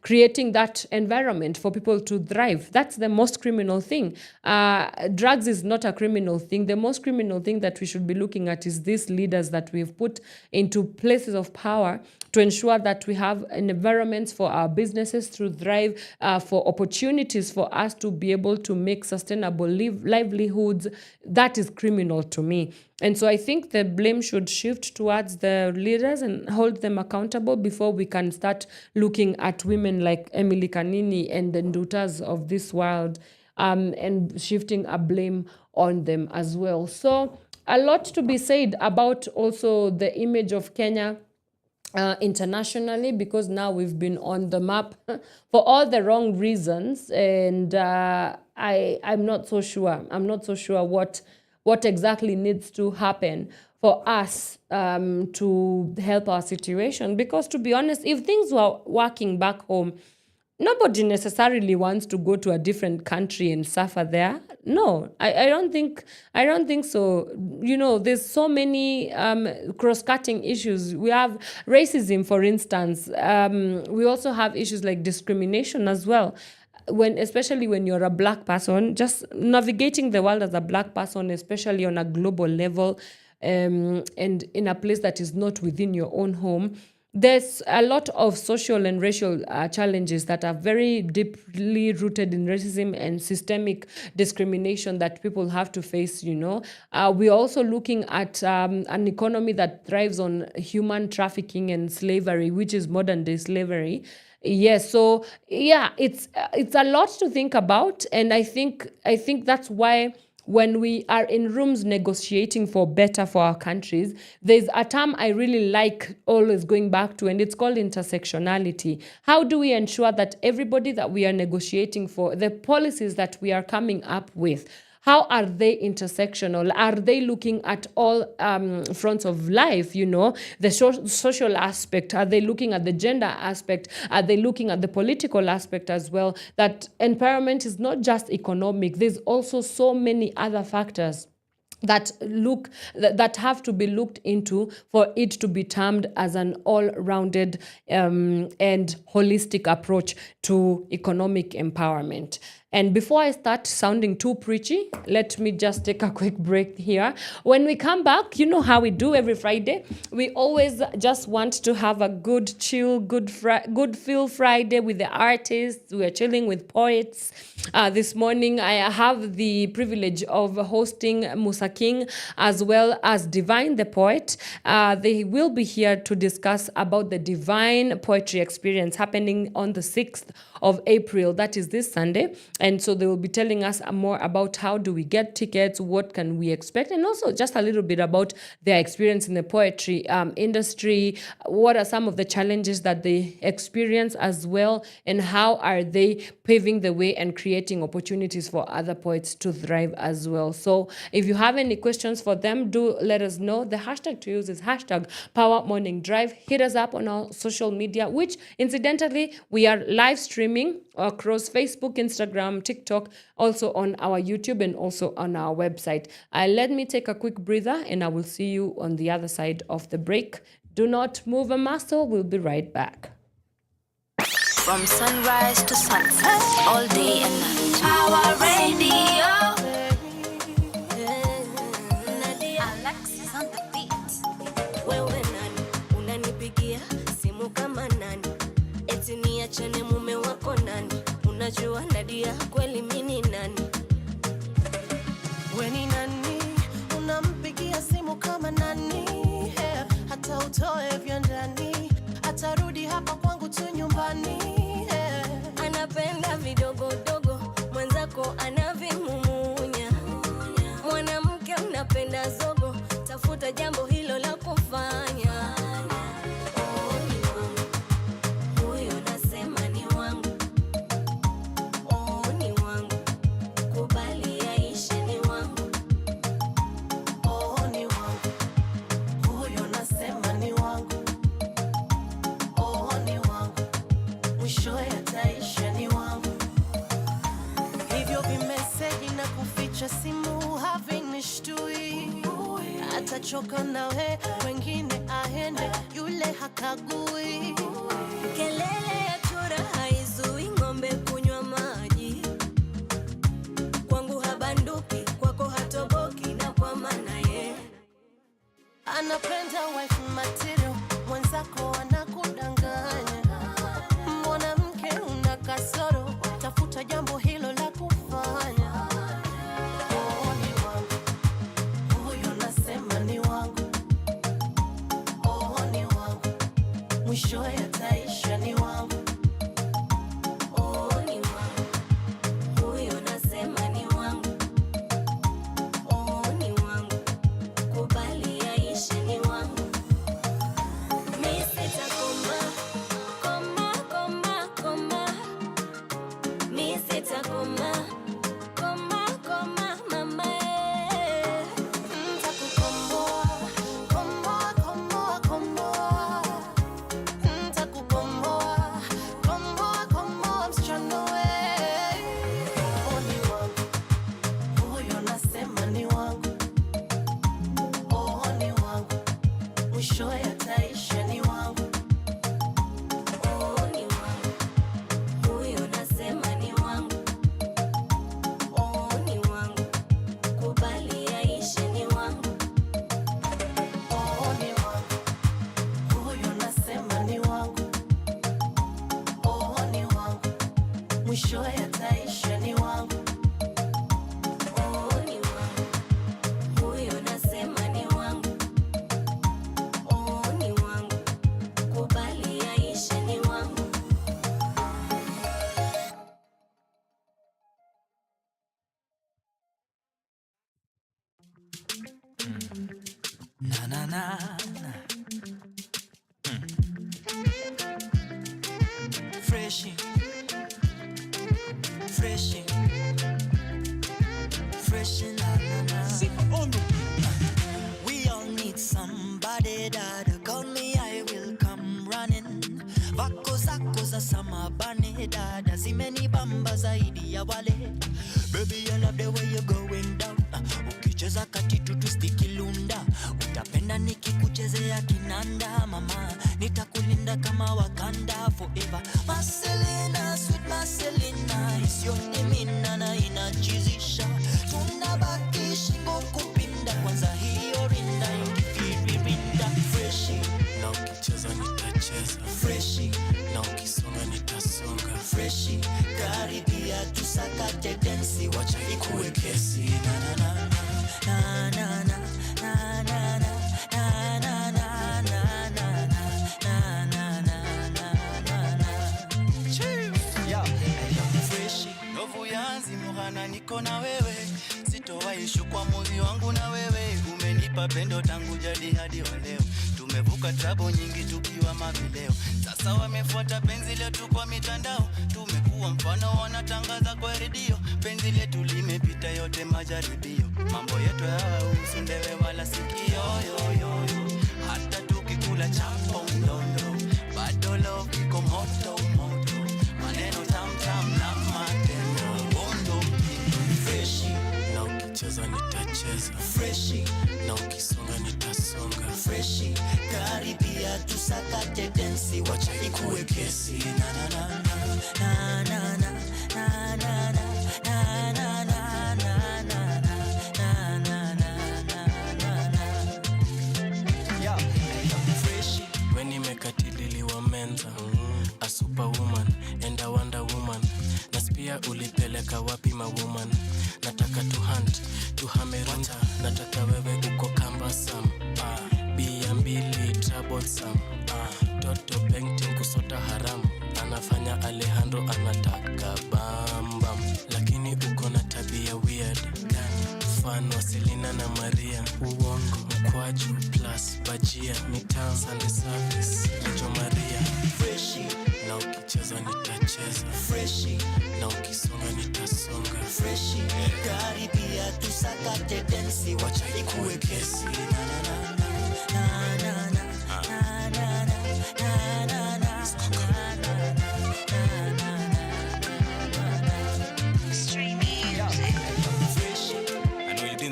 creating that environment for people to thrive. That's the most criminal thing. Drugs is not a criminal thing. The most criminal thing that we should be looking at is these leaders that we've put into places of power to ensure that we have an environment for our businesses to thrive, for opportunities for us to be able to make sustainable livelihoods. That is criminal to me. And so I think the blame should shift towards the leaders and hold them accountable before we can start looking at women like Emily Kanini and the Ndutas of this world and shifting a blame on them as well. So a lot to be said about also the image of Kenya internationally, because now we've been on the map for all the wrong reasons. And I'm not so sure. I'm not so sure what exactly needs to happen for us to help our situation. Because to be honest, if things were working back home, nobody necessarily wants to go to a different country and suffer there. No, I don't think so. There's so many cross-cutting issues. We have racism, for instance. We also have issues like discrimination as well. Especially when you're a black person, just navigating the world as a black person, especially on a global level, and in a place that is not within your own home, there's a lot of social and racial challenges that are very deeply rooted in racism and systemic discrimination that people have to face. We're also looking at an economy that thrives on human trafficking and slavery, which is modern day slavery. Yes, so it's a lot to think about, and I think that's why when we are in rooms negotiating for better for our countries, there's a term I really like always going back to, and it's called intersectionality. How do we ensure that everybody that we are negotiating for, the policies that we are coming up with, how are they intersectional? Are they looking at all fronts of life, the social aspect? Are they looking at the gender aspect? Are they looking at the political aspect as well? That empowerment is not just economic. There's also so many other factors that have to be looked into for it to be termed as an all-rounded and holistic approach to economic empowerment. And before I start sounding too preachy, let me just take a quick break here. When we come back, you know how we do every Friday. We always just want to have a good chill, good feel Friday with the artists. We are chilling with poets. This morning, I have the privilege of hosting Musaa King as well as Divine the Poet. They will be here to discuss about the Divine Poetry Experience happening on the 6th of April. That is this Sunday. And so they will be telling us more about how do we get tickets, what can we expect, and also just a little bit about their experience in the poetry industry, what are some of the challenges that they experience as well, and how are they paving the way and creating opportunities for other poets to thrive as well. So if you have any questions for them, do let us know. The hashtag to use is hashtag Pawa Morning Drive. Hit us up on our social media, which incidentally, we are live streaming across Facebook, Instagram, TikTok, also on our YouTube and also on our website. Let me take a quick breather and I will see you on the other side of the break. Do not move a muscle. We'll be right back. From sunrise to sunset, all day and night. Power Radio. Alexis on the beat. Wewe nani, unanipigia simu kama nani? Eti niachane mume wako nani? Unajua Nadia kweli mimi ni nani? We ni nani? Unampigia simu kama nani? Yeah. Hata utoe vya ndani, atarudi hapa kwangu tu nyumbani. Yeah. Anapenda vidogodogo, mwenzako anavimumunya. Mwanamke unapenda zogo, tafuta jambo hilo la kufanya. Oh, ni wangu, huyo nasema ni wangu. Oh, ni wangu, kubali yaishe ni wangu. Oh, ni wangu, huyo nasema ni wangu. Oh, ni wangu, mwishowe ataisha ni wangu. Hivyo vimeseji na kuficha simu havinishtui. Atachoka nawe, wengine aende, yule hakagui. Kelele ya chura haizui ng'ombe kunywa maji. Kwangu habanduki, kwako hatoboki, na kwa maana ye anapenda wife material, mwenzako anakudanganya. Mwanamke una kasoro, tafuta jambo hilo la kufanya. Oh, ni wangu, huyo nasema ni wangu. Oh, ni wangu, mwishowe ataisha ni wangu. oh, ni wangu, huyo nasema ni wangu. Oh, ni wangu, kubali yaishe ni wangu. Mi sitakoma, koma, koma, koma. Mi sitakoma, koma, koma, mama. Ntakukomboa, komboa, komboa, komboa. Ntakukomboa, komboa, komboa, msichana we. Oh, ni wangu, huyo nasema ni wangu. Oh, ni wangu, mwishowe ataisha ni wangu. Oh, ni wangu, huyo nasema ni wangu. Oh, ni wangu, kubali yaishe ni wangu. Oh, ni wangu, huyo nasema ni wangu. Oh, ni wangu, mwishowe ataisha ni wangu. Oh, ni wangu, huyo nasema ni wangu. Oh, ni wangu, kubali yaishe ni wangu. Na na na na. Freshy, freshy, freshy, na na na. We all need somebody that call me, I will come running. Vako zako za samabane dada zimenibamba zaidi ya wale. Baby, I love the way you're going down. Ukicheza katitu tustikilunda, utapenda nikikuchezea kinanda. Mama, nitakulinda kama Wakanda forever. Marcelina, sweet Marcelina, isio nimina na inachizisha. Tunabaki shingo kupinda, kwanza hiyo rinda rinda. Freshy, na ukicheza nitacheza. Freshy, na ukisonga nitasonga. Freshy, karibia tusakate densi, wacha ikuwe kesi. Na na na na na na na na na. Niko na wewe, sitowaishu kwa moyo wangu na wewe. Umenipa pendo tangu jadi hadi wa leo. Tumevuka trabo nyingi tukiwa mavileo. Sasa wamefuata penzi letu kwa mitandao. Tumekuwa mfano wanatangaza kwa redio. Penzi letu limepita yote majaribio. Mambo yetu hayahusu ndewe wala sikio yo yo yo. Hata tukikula chapo mdondo, bado love iko moto moto. Maneno tam tam na matendo. Freshy, na ukicheza nitacheza. Freshy, na ukisonga nitasonga. Freshy, karibia tusakate densi, wacha ikuwe kesi. Na na na na na na na na na. Niambia ulipeleka wapi ma woman? Nataka to hunt, to hamerunta. Nataka wewe uko Kambasam. Bia mbili troublesome. Toto painting kusota haramu. Anafanya Alejandro anataka bambam. Lakini uko na tabia weird. Mfano Selena na Maria. Uongo, mkwaju plus bajia. Mitam, Sunday service, Lejo Maria. Freshi, na ukicheza nitacheza. Freshi, na ukisonga nitasonga. Freshi, karibia tusakate densi. Wacha ikuwe kesi.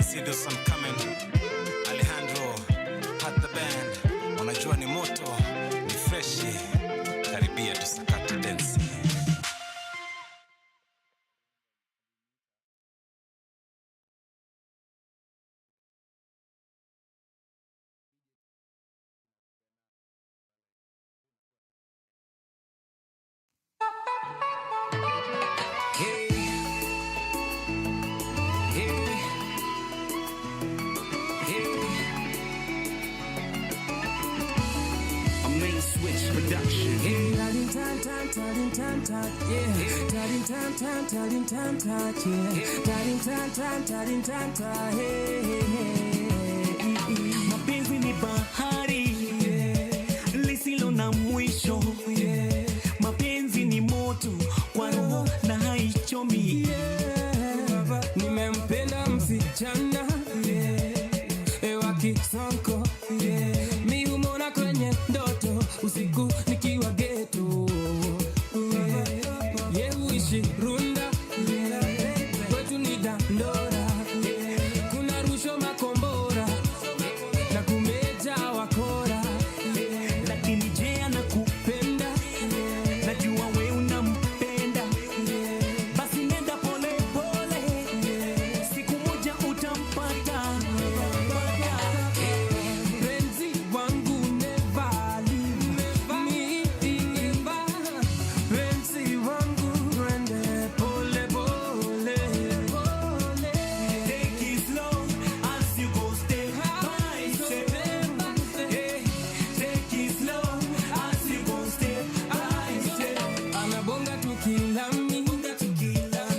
See this one coming. Alejandro, pat the band. Unajua ni moto, ni freshi. Karibia tusakate densi. Mapenzi ni bahari lisilo na mwisho. Mapenzi ni moto kwa roho na haichomi. Nimempenda msichana ewa kisonko. Mi humona kwenye ndoto usiku nikiwa ghetto. Huishi Runda, kwetu ni Dandora. Kuna rusho makombora na kumeja wakora. Lakini je anakupenda? Najua we unampenda. Basi nenda pole pole, siku moja utampata. Penzi wangu never leave me. Penzi wangu rende pole pole. Take it slow as you go step by step. Take it slow as you go step by step. Anabonga tukilami,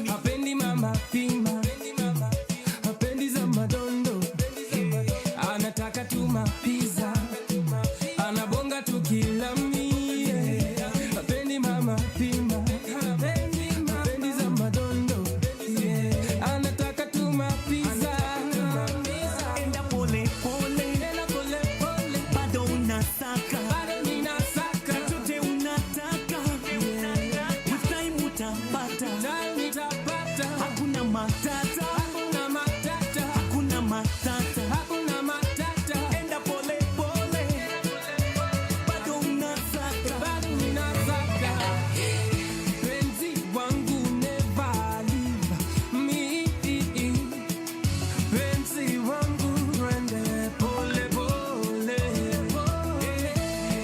hapendi mama pima, hapendi za madondo, anataka tu mapiza. Anabonga tukilami, hapendi mama pima, hapendi za madondo, anataka tu mapiza. Enda pole pole, bado unasaka, chochote unataka, with time utapata. Hakuna matata, hakuna matata. Enda pole pole, bado unasaka. Penzi wangu never leave me. Penzi wangu rende pole pole.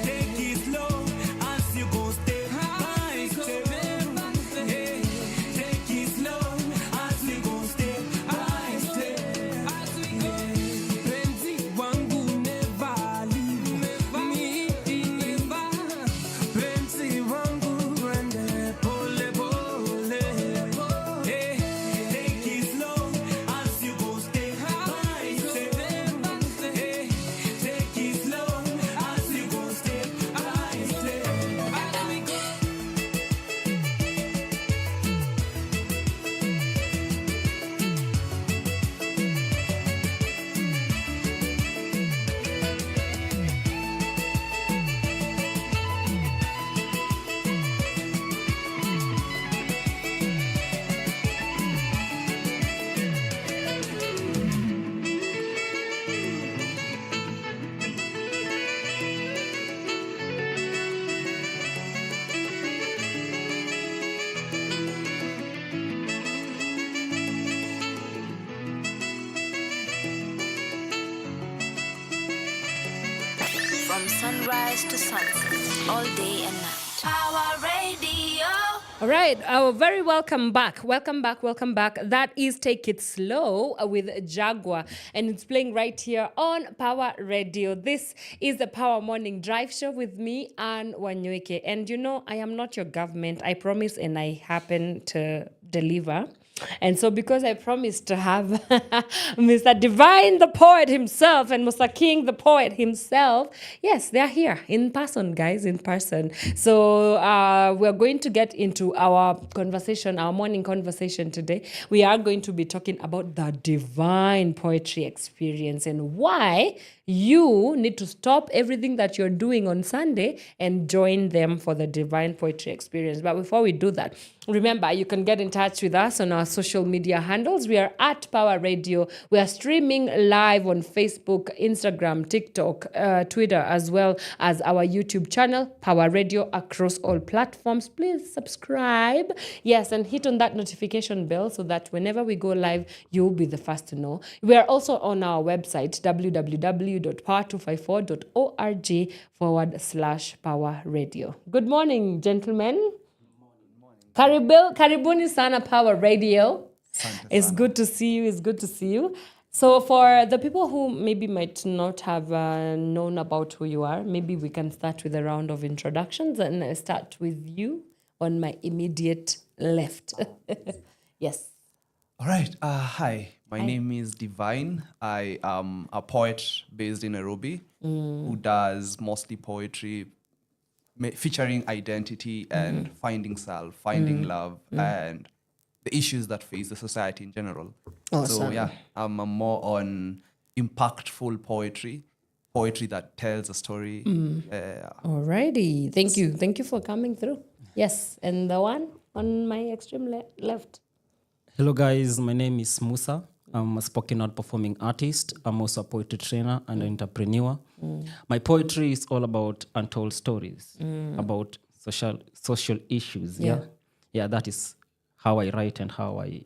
Take it slow as you go step by step. Take it slow as you go step by step. Penzi wangu never leave me. Penzi wangu rende pole pole. Take it slow as you go step by step. Take it slow as you go step by step. From sunrise to sunset, all day and night. Power Radio. All right, very welcome back. Welcome back, welcome back. That is Take It Slow with Jaguar, and it's playing right here on Power Radio. This is the Power Morning Drive Show with me and Wanyoike. And you know, I am not your government. I promise, and I happen to deliver. And so because I promised to have Mr. Divine, the poet himself, and Mr. King, the poet himself, yes, they're here in person, guys, in person. So we're going to get into our conversation, our morning conversation today. We are going to be talking about the divine poetry experience and why you need to stop everything that you're doing on Sunday and join them for the divine poetry experience. But before we do that, remember, you can get in touch with us on our social media handles. We are at Power Radio. We are streaming live on Facebook, Instagram, TikTok, Twitter, as well as our YouTube channel, Power Radio, across all platforms. Please subscribe. Yes, and hit on that notification bell so that whenever we go live, you'll be the first to know. We are also on our website, www.power254.org/Power Radio. Good morning, gentlemen. Karibuni sana Power Radio. It's good to see you. It's good to see you. So for the people who maybe might not have known about who you are, maybe we can start with a round of introductions, and I start with you on my immediate left. Yes. All right. Hi. My name is Divine. I am a poet based in Nairobi who does mostly poetry featuring identity and finding self, finding love, and the issues that face the society in general. Awesome. So yeah, I'm more on impactful poetry that tells a story. Alrighty. Thank you. Thank you for coming through. Yes. And the one on my extreme left. Hello guys, my name is Musaa. I'm a spoken word performing artist. I'm also a poetry trainer and an entrepreneur. My poetry is all about untold stories, about social issues. Yeah, that is how I write and how I,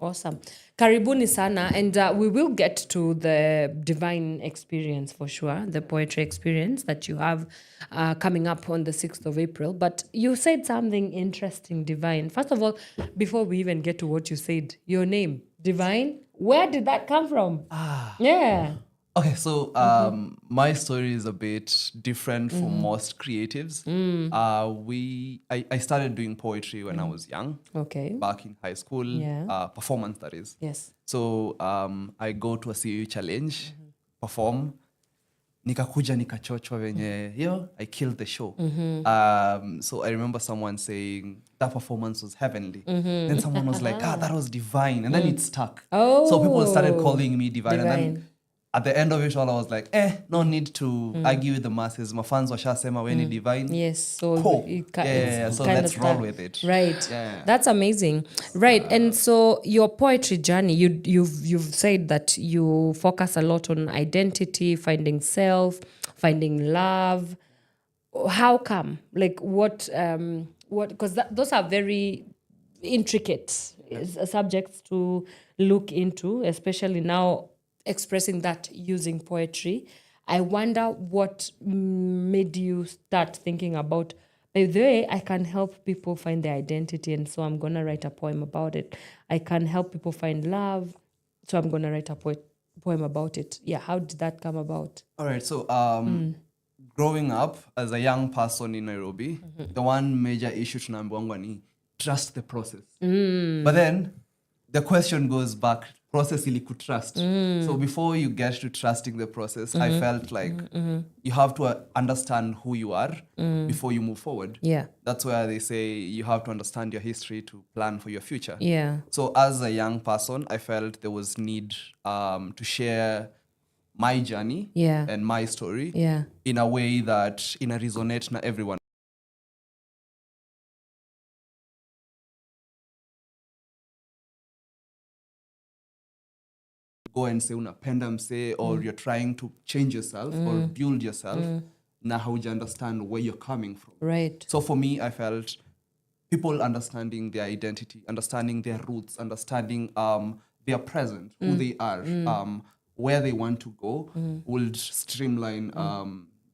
Awesome. Karibuni sana. And we will get to the divine experience for sure, the poetry experience that you have coming up on the 6th of April. But you said something interesting, Divine. First of all, before we even get to what you said, your name, Divine, where did that come from? Yeah. Okay, so my story is a bit different from most creatives. I started doing poetry when I was young. Okay. Back in high school, performance that is. Yes. So I go to a CU challenge, perform. Nikakuja nikachochwa venye, I killed the show. So I remember someone saying that performance was heavenly. Then someone was like, that was divine. And then it stuck. So people started calling me divine. And then at the end of it all, I was like, no need to argue with the masses. My fans washasema when divine. Yes, so cool. So let's roll with it. Right. Yeah. That's amazing. Right. And so your poetry journey, you've said that you focus a lot on identity, finding self, finding love. How come? Like what because those are very intricate subjects to look into, especially now expressing that using poetry. I wonder what made you start thinking about, by the way, I can help people find their identity, and so I'm going to write a poem about it. I can help people find love, so I'm going to write a poem about it. Yeah, how did that come about? All right, so growing up as a young person in Nairobi, the one major issue tunaambiwangwa ni trust the process. But then the question goes back, process ili kutrust. So before you get to trusting the process, I felt like you have to understand who you are before you move forward. Yeah. That's where they say you have to understand your history to plan for your future. Yeah. So as a young person, I felt there was need to share my journey and my story in a way that resonate na everyone. Go and say unapenda mse, or you're trying to change yourself or build yourself, na hauja understand where you're coming from. Right. So for me, I felt people understanding their identity, understanding their roots, understanding their present, who they are, where they want to go, would streamline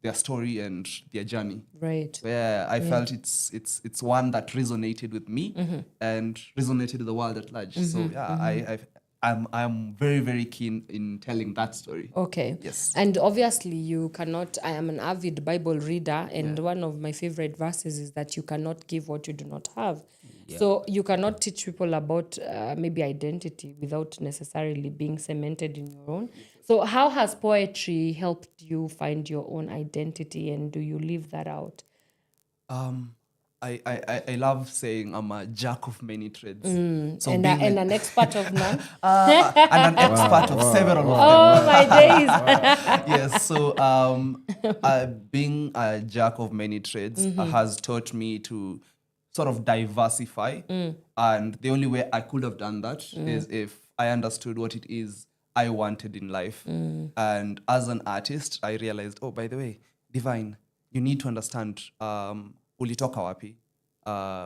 their story and their journey. Right. Where I felt it's one that resonated with me and resonated with the world at large. So yeah, I'm very, very keen in telling that story. Okay. Yes. And obviously you cannot, I am an avid Bible reader, and one of my favorite verses is that you cannot give what you do not have. Yeah. So you cannot teach people about maybe identity without necessarily being cemented in your own. So how has poetry helped you find your own identity, and do you leave that out? I love saying I'm a jack of many trades. So And being an expert of none? and an expert of several of them. Oh, my days. Yes, so being a jack of many trades has taught me to sort of diversify. And the only way I could have done that is if I understood what it is I wanted in life. And as an artist, I realized, oh, by the way, Divine, you need to understand ulitoka wapi.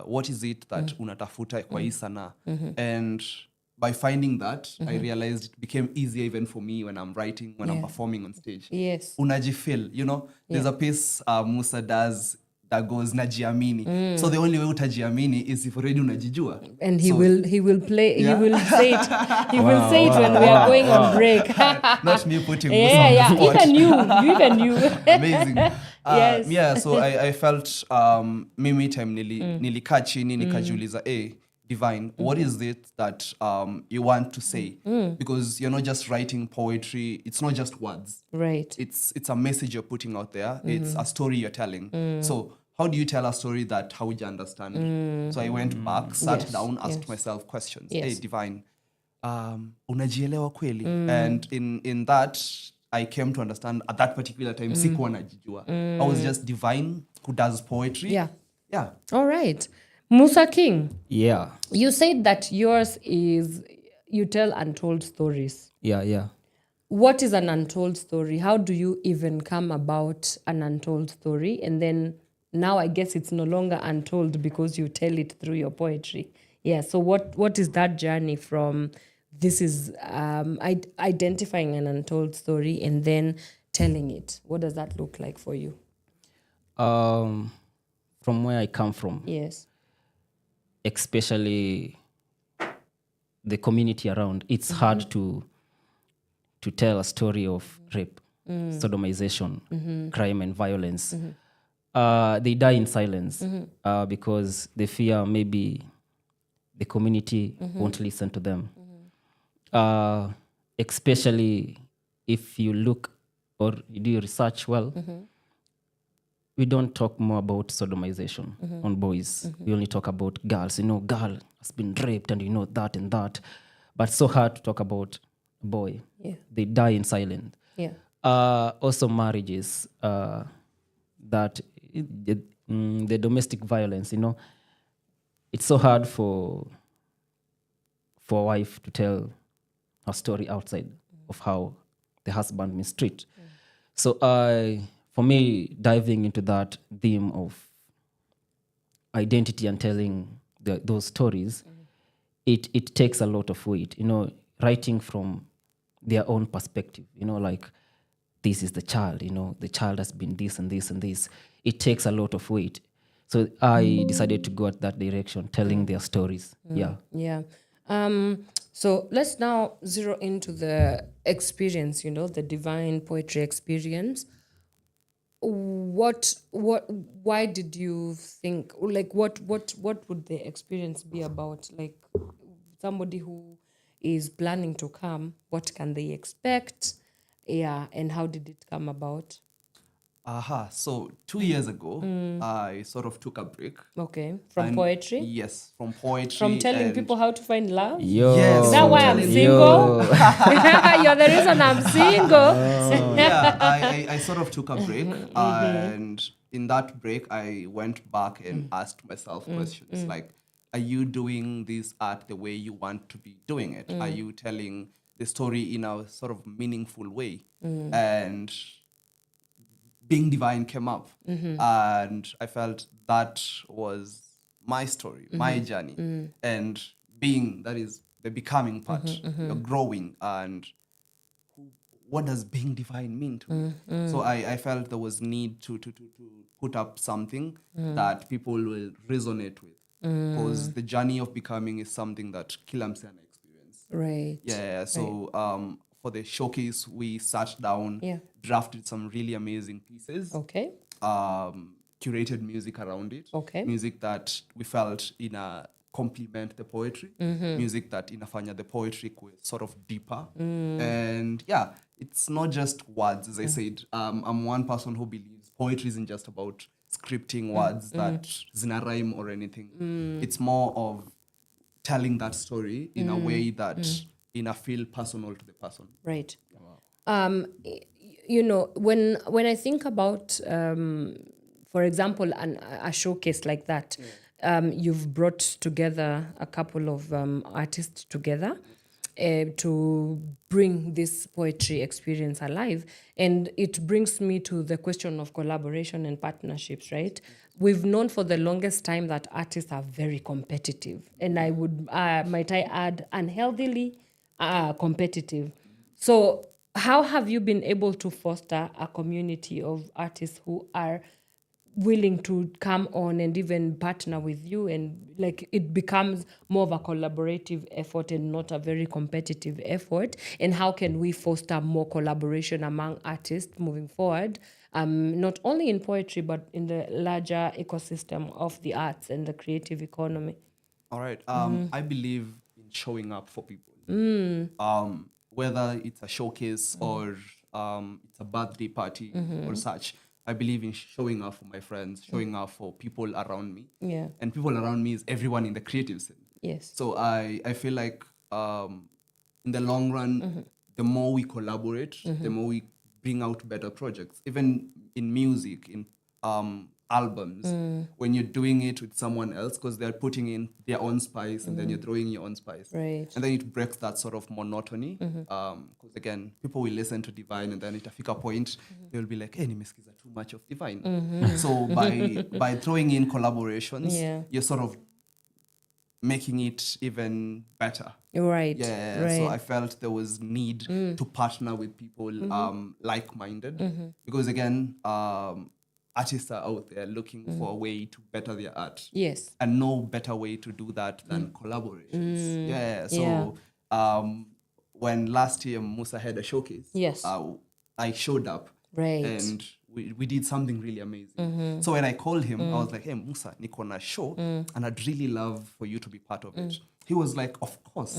What is it that unatafuta kwa hii sanaa? And by finding that, I realized it became easier even for me when I'm writing, when I'm performing on stage. Yes. Unajifeel, you know, there's a piece Musaa does that goes najiamini. So the only way utajiamini is if already unajijua. And he will play, he will say it. He will say it when we are going on break. Not me putting Musaa on the spot. Even you. Amazing. Yes. Yeah, so I felt mimi time nilikaa chini nikajiuliza, Divine, what is it that you want to say? Because you're not just writing poetry, it's not just words. Right. It's a message you're putting out there. It's a story you're telling. So how do you tell a story that how would you understand? So I went back, sat down, asked myself questions. Yes. Hey, Divine, unajielewa kweli? And in that, I came to understand at that particular time, sikuwa najijua. I was just Divine who does poetry. Yeah. Yeah. All right. Musaa King. Yeah. You said that yours is, you tell untold stories. Yeah. What is an untold story? How do you even come about an untold story? And then now I guess it's no longer untold because you tell it through your poetry. Yeah. So what is that journey from this is identifying an untold story and then telling it? What does that look like for you? From where I come from. Yes. Especially the community around, it's hard to tell a story of rape, sodomization, crime and violence. They die in silence because they fear maybe the community won't listen to them. Especially if you look or you do your research well, we don't talk more about sodomization on boys. We only talk about girls. You know, girl has been raped and you know that and that. But so hard to talk about a boy. Yeah. They die in silence. Yeah. Also marriages, that the domestic violence, you know, it's so hard for a wife to tell her story outside of how the husband mistreat. So for me, diving into that theme of identity and telling those stories, it takes a lot of weight, you know, writing from their own perspective, you know, like this is the child, you know, the child has been this and this and this. It takes a lot of weight. So I decided to go at that direction, telling their stories. Yeah. So let's now zero into the experience, you know, the divine poetry experience. Why did you think, like, what would the experience be about? Like, somebody who is planning to come, what can they expect? Yeah, and how did it come about? So 2 years ago, I sort of took a break. Okay, from poetry? Yes, from poetry. From telling people how to find love? Yes. Is that why I'm single? You're the reason I'm single. Yeah, I sort of took a break. And in that break, I went back and asked myself questions like, are you doing this art the way you want to be doing it? Are you telling the story in a sort of meaningful way? And being divine came up. And I felt that was my story, my journey. And being, that is the becoming part, you're growing. And what does being divine mean to me? So I felt there was need to put up something that people will resonate with. Because the journey of becoming is something that kila mse ana experience. Right. Yeah. So for the showcase, we sat down, drafted some really amazing pieces. Okay. Curated music around it. Okay. Music that we felt complement the poetry. Music that inafanya the poetry sort of deeper. And yeah, it's not just words, as I said. I'm one person who believes poetry isn't just about scripting words that zina rhyme or anything. It's more of telling that story in a way that feel personal to the person. Right. You know, when I think about, for example, a showcase like that, you've brought together a couple of artists together to bring this poetry experience alive. And it brings me to the question of collaboration and partnerships, right? We've known for the longest time that artists are very competitive. And I would, might I add, unhealthily competitive. So how have you been able to foster a community of artists who are willing to come on and even partner with you, and like it becomes more of a collaborative effort and not a very competitive effort? And how can we foster more collaboration among artists moving forward, not only in poetry but in the larger ecosystem of the arts and the creative economy? All right. I believe in showing up for people. Whether it's a showcase or it's a birthday party or such, I believe in showing up for my friends, showing up for people around me. Yeah. And people around me is everyone in the creative scene. Yes. So I feel like in the long run, the more we collaborate, the more we bring out better projects. Even in music, in albums, when you're doing it with someone else, because they're putting in their own spice and then you're throwing your own spice. Right. And then it breaks that sort of monotony. Because again, people will listen to Divine and then at a point, they'll be like, hey, nimesikiza too much of Divine. So by throwing in collaborations, you're sort of making it even better. Right. Yeah. Right. So I felt there was need to partner with people like-minded. Because again, artists are out there looking for a way to better their art. Yes. And no better way to do that than collaborations. Yeah. So when last year Musaa had a showcase, yes, I showed up. Right. And we did something really amazing. So when I called him, I was like, hey, Musaa, niko na show and I'd really love for you to be part of it. He was like, of course.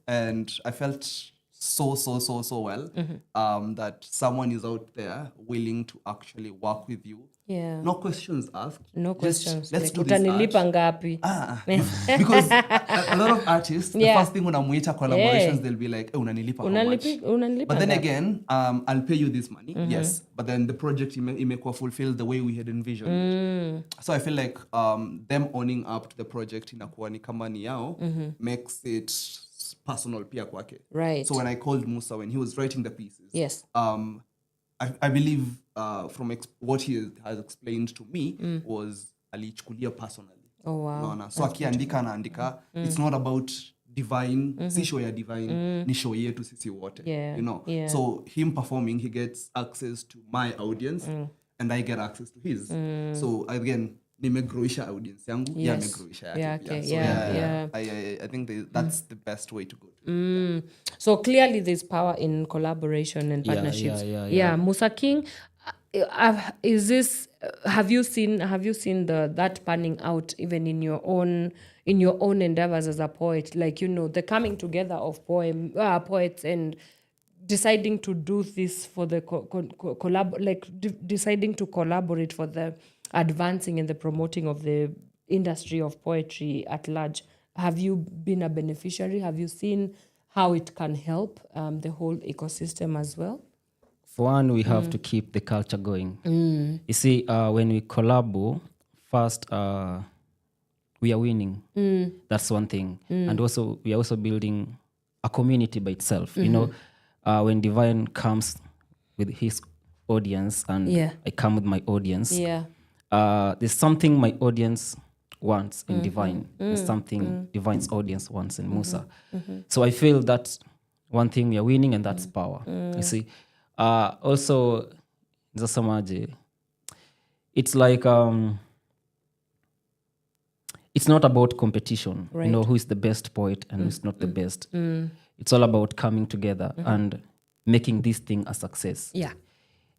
And I felt so well that someone is out there willing to actually work with you. Yeah. No questions asked. No questions. Let's like, do this utanilipa art. ngapi? Because a lot of artists, the first thing when I'm with collaborations, they'll be like, unanilipa how much? Unanilipa But then ngapi? again, I'll pay you this money, yes. But then the project imekuwa fulfilled the way we had envisioned it. So I feel like them owning up to the project inakuwa ni kama ni yao makes it personal pia kwake. Right. So when I called Musaa when he was writing the pieces, yes, I believe from what he has explained to me was alichukulia personally. Oh wow. No. So akiandika anaandika, it's not about Divine, si show ya Divine, ni show yetu sisi wote. Yeah. You know. Yeah. So him performing, he gets access to my audience and I get access to his. So again, nimegroisha audience yangu, Yes. amegroisha yake Yeah, pia. okay. So Yeah. I think that's the best way to go. So clearly there's power in collaboration and partnerships. Yeah. Musaa King, is this have you seen that panning out even in your own endeavors as a poet, like, you know, the coming together of poets and deciding to do this for the deciding to collaborate for the advancing and the promoting of the industry of poetry at large? Have you been a beneficiary? Have you seen how it can help the whole ecosystem as well? For one, we have to keep the culture going. You see, when we collabo, first, we are winning. That's one thing. And also, we are also building a community by itself. You know, when Divine comes with his audience and I come with my audience, there's something my audience wants in Divine. There's something Divine's audience wants in Musaa. So I feel that one thing we are winning, and that's power. You see, also zasamaje, it's like it's not about competition, Right. you know, who is the best poet and who's not the best. It's all about coming together and making this thing a success. Yeah.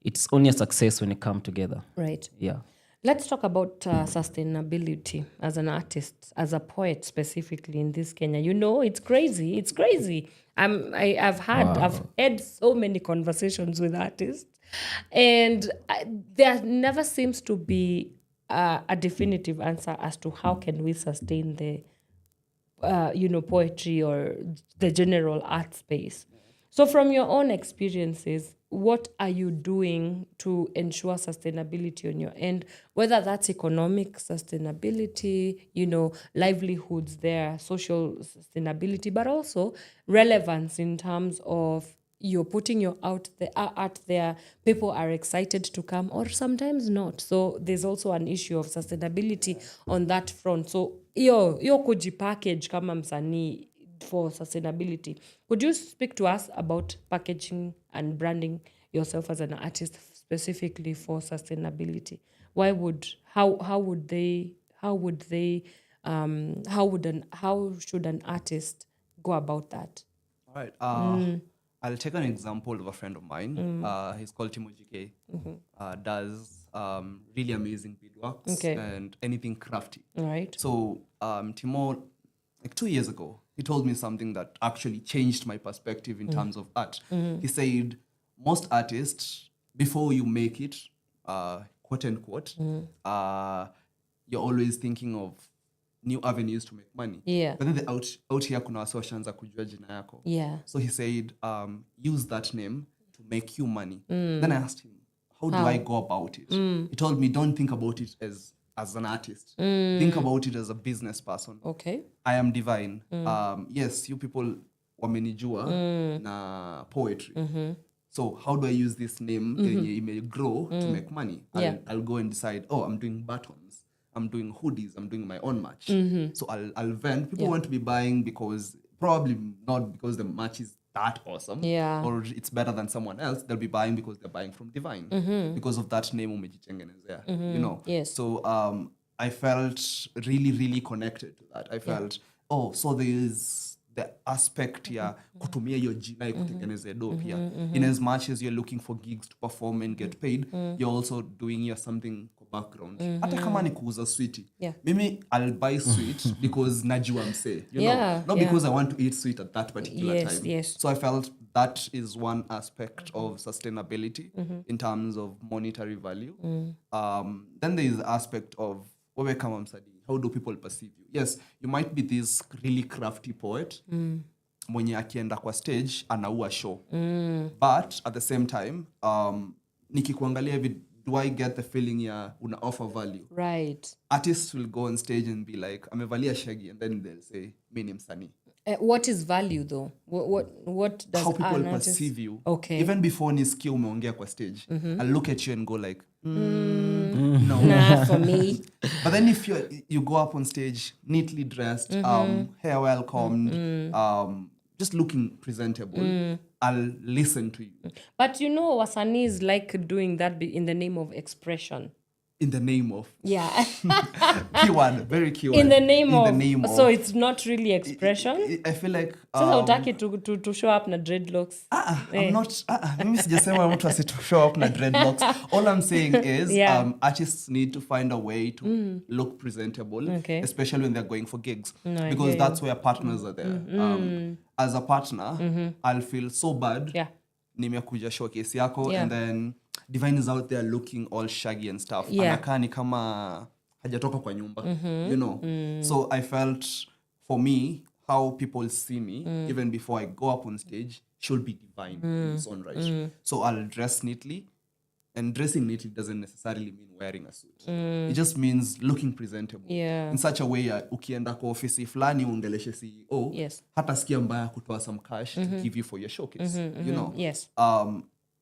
It's only a success when it come together. Right. Yeah. Let's talk about sustainability as an artist, as a poet specifically in this Kenya. You know, it's crazy. It's crazy. I've had so many conversations with artists, and there never seems to be a definitive answer as to how can we sustain the poetry or the general art space. So from your own experiences, what are you doing to ensure sustainability on your end, whether that's economic sustainability, livelihoods there, social sustainability, but also relevance in terms of you're putting your art there, people are excited to come or sometimes not. So there's also an issue of sustainability on that front. So yo kujipackage kama msanii for sustainability. Could you speak to us about packaging and branding yourself as an artist specifically for sustainability? How should an artist go about that? All right. I'll take an example of a friend of mine. He's called Munyiri. Does really amazing beadworks and anything crafty. Right. So Timo, like 2 years ago, he told me something that actually changed my perspective in terms of art. He said, most artists, before you make it, quote unquote, you're always thinking of new avenues to make money. Yeah. But then out here kuna wase washaanza kujua jina yako. Yeah. So he said, use that name to make you money. Then I asked him, how do I go about it? He told me, don't think about it as an artist. Think about it as a business person. Okay. I am divine. Yes, you people wamenijua na poetry. So how do I use this name yenye may grow to make money? I'll go and decide, I'm doing buttons, I'm doing hoodies, I'm doing my own merch. So I'll vend. People want to be buying because probably not because the merch is that awesome or it's better than someone else. They'll be buying because they're buying from Divine because of that name umejitengenezea, you know. Yes. So I felt really, really connected to that. I felt, so there is the aspect ya kutumia hiyo jina kutengeneza do pia. In as much as you're looking for gigs to perform and get paid, you're also doing your something background. Hata kama ni kuuza sweet. Mimi I'll buy sweet because najua mse, you know, not because I want to eat sweet at that particular time. Yes. So I felt that is one aspect of sustainability in terms of monetary value. Then there is the aspect of wewe kama msanii, how do people perceive you? Yes, you might be this really crafty poet mwenye akienda kwa stage anaua show. But at the same time, nikikuangalia hivi, do I get the feeling ya una offer value? Right. Artists will go on stage and be like, amevalia shaggy, and then they'll say, mi ni msanii. What is value though? What does how people an artist perceive you? Okay. Even before nisikia umeongea kwa stage, I'll look at you and go like, no. Nah, for me. But then if you go up on stage neatly dressed, hair well combed, just looking presentable, I'll listen to you. But you know, wasanis like doing that in the name of expression. In the name of. Yeah. Keyword, very keyword. In the name of. So of. it's not really expression. I feel like. Sasa utaki to show up na dreadlocks. I'm not. Mimi sijasema mtu asi to show up na dreadlocks. All I'm saying is, artists need to find a way to look presentable, especially when they're going for gigs, because that's where partners are there. As a partner, I'll feel so bad. Yeah. Nimekuja showcase yako, and then Divine is out there looking all shaggy and stuff. Anakaa ni kama hajatoka kwa nyumba, you know. So I felt, for me, how people see me, even before I go up on stage, should be divine in its own right. So I'll dress neatly, and dressing neatly doesn't necessarily mean wearing a suit. It just means looking presentable. In such a way, ukienda kwa ofisi fulani ungeleshe CEO, hata sikia mbaya kutoa some cash to give you for your showcase, you know. Yes.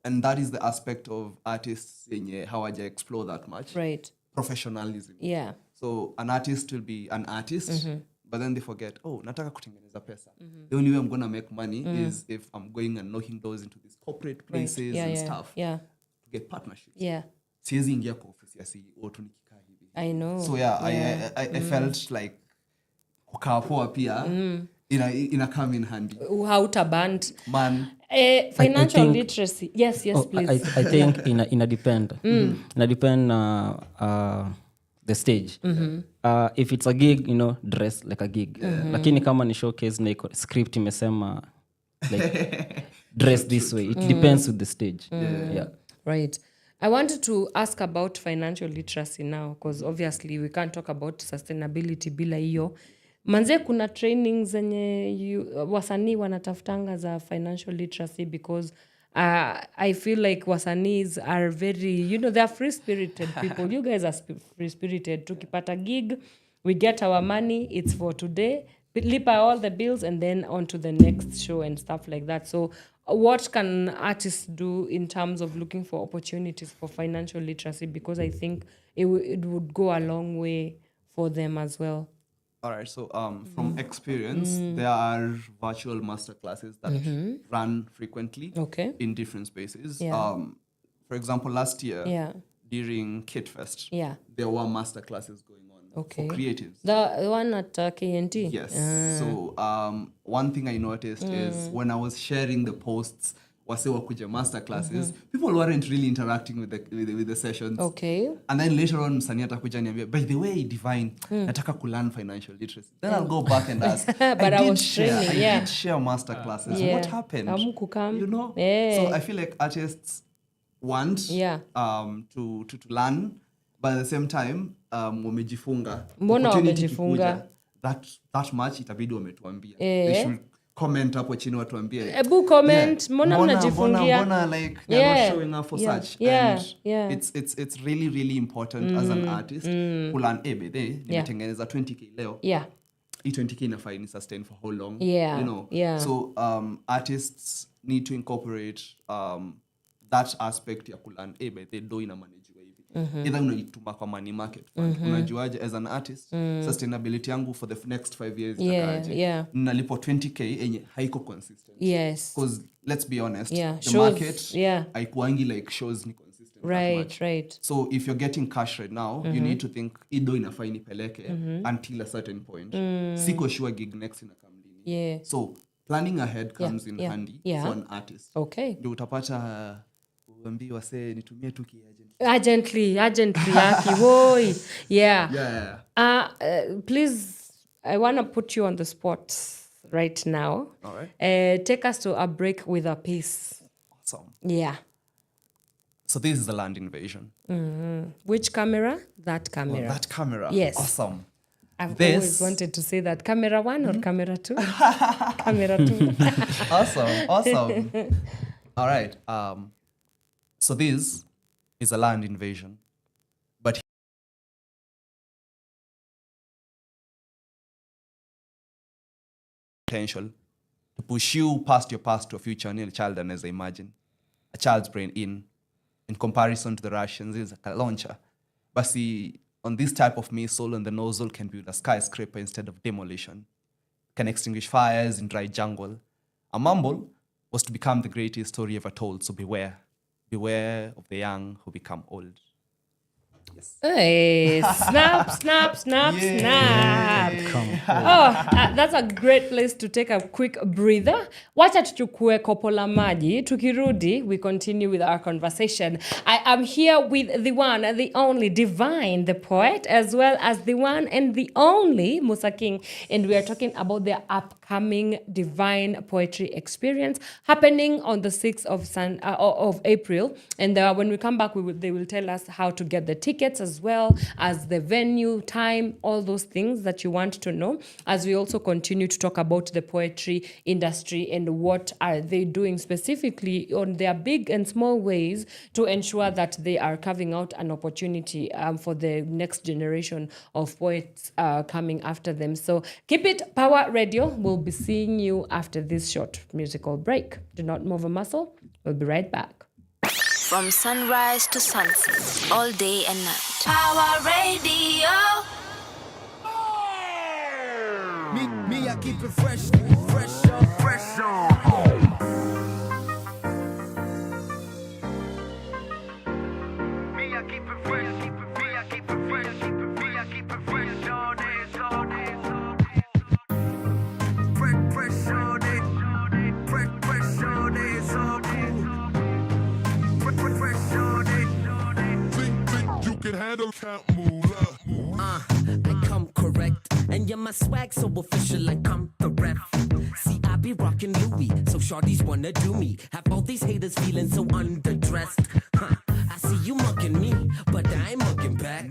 And that is the aspect of artists yenye hawaja explore that much. Right. Professionalism. Yeah. So an artist will be an artist, but then they forget, oh, nataka kutengeneza pesa. The only way I'm going to make money is if I'm going and knocking doors into these corporate places and stuff Yeah. to get partnerships. Yeah. Siwezi ingia kwa ofisi ya CEO tu nikikaa hivi. I know. So I felt like kukaa poa pia ina come in handy. Hautaband. Man. Financial literacy. Yes, please. I think ina depend. Ina depend the stage. If it's a gig, dress like a gig. Lakini kama ni showcase na iko script imesema like dress this way. It depends with the stage. Yeah. Right. I wanted to ask about financial literacy now because obviously we can't talk about sustainability bila hiyo. Manze kuna trainings zenye wasanii wanatafutanga za financial literacy because I feel like wasanis are very, they are free-spirited people. You guys are free-spirited. Tukipata gig, we get our money, it's for today, lipa all the bills and then on to the next show and stuff like that. So what can artists do in terms of looking for opportunities for financial literacy? Because I think it would go a long way for them as well. All right, so from experience, there are virtual masterclasses that run frequently in different spaces. Yeah. For example, last year during Kit Fest, there were masterclasses going on for creatives. The one at KNT? Yes. So one thing I noticed is when I was sharing the posts, wase wakuja masterclasses, people weren't really interacting with the sessions. Okay. And then later on, msanii atakuja niambia, by the way, Divine, nataka kulearn financial literacy. Then I'll go back and ask, But I was training, I did share masterclasses. What happened? So I feel like artists want to learn, but at the same time, wamejifunga. Mbona wamejifunga? That much itabidi wametuambia. They should comment hapo chini watuambie. Ebu comment, mbona mnajifungia? Mbona like they're not showing up for such. And it's really, really important as an artist kulearn nimetengeneza 20k leo. Hii 20k inafaa ni sustain for how long? So artists need to incorporate that aspect ya kulearn they do ina manage either unaituma kwa money market fund. Unajuaje as an artist sustainability yangu for the next 5 years itakaje? Nalipo 20k enye haiko consistent. Because let's be honest, the shows, market haikuangi like shows ni consistent. Right. So if you're getting cash right now, you need to think ido inafaa inipeleke until a certain point. Siko sure gig next inakam lini. So planning ahead comes in handy for an artist. Ndio utapata uambiwa say nitumie tu Urgently yaki boy. Please, I want to put you on the spot right now. All right. Take us to a break with a piece. Awesome. Yeah. So this is the land invasion. Which camera? That camera. Oh, that camera. Yes. Awesome. I've always wanted to say that. Camera 1 or camera 2? Camera 2. Awesome. All right. So this is a land invasion, but potential to push you past your past to a future near a child, and as I imagine, a child's brain in comparison to the Russians is a launcher. But see, on this type of missile, and the nozzle can build a skyscraper instead of demolition, can extinguish fires in dry jungle. A mumble was to become the greatest story ever told, so beware of the young who become old. Yes. Hey, snap. That's a great place to take a quick breather. Wacha tuchukue kopo la maji. Tukirudi, we continue with our conversation. I am here with the one and the only Divine, the poet, as well as the one and the only Musaa King. And we are talking about their upcoming Divine Poetry Experience happening on the 6th of April. And when we come back, they will tell us how to get the tickets, as well as the venue, time, all those things that you want to know, as we also continue to talk about the poetry industry and what are they doing specifically on their big and small ways to ensure that they are carving out an opportunity for the next generation of poets coming after them. So keep it Pawa Radio. We'll be seeing you after this short musical break. Do not move a muscle. We'll be right back. From sunrise to sunset, all day and night. Pawa Radio. I keep it fresh, fresh on, fresh on. Me, I keep it fresh, keep it me, I keep it fresh, keep it me, I keep it fresh all day, all day, all day. Fresh, fresh all day, fresh, fresh all day, it's all cool. Fresh, fresh all day. Think you can handle Camp Moolah. I come correct, and yeah, my swag so official like I'm the ref. See, I be rocking Louis, so shorties wanna do me. Have all these haters feeling so underdressed. I see you mugging me, but I ain't mugging back.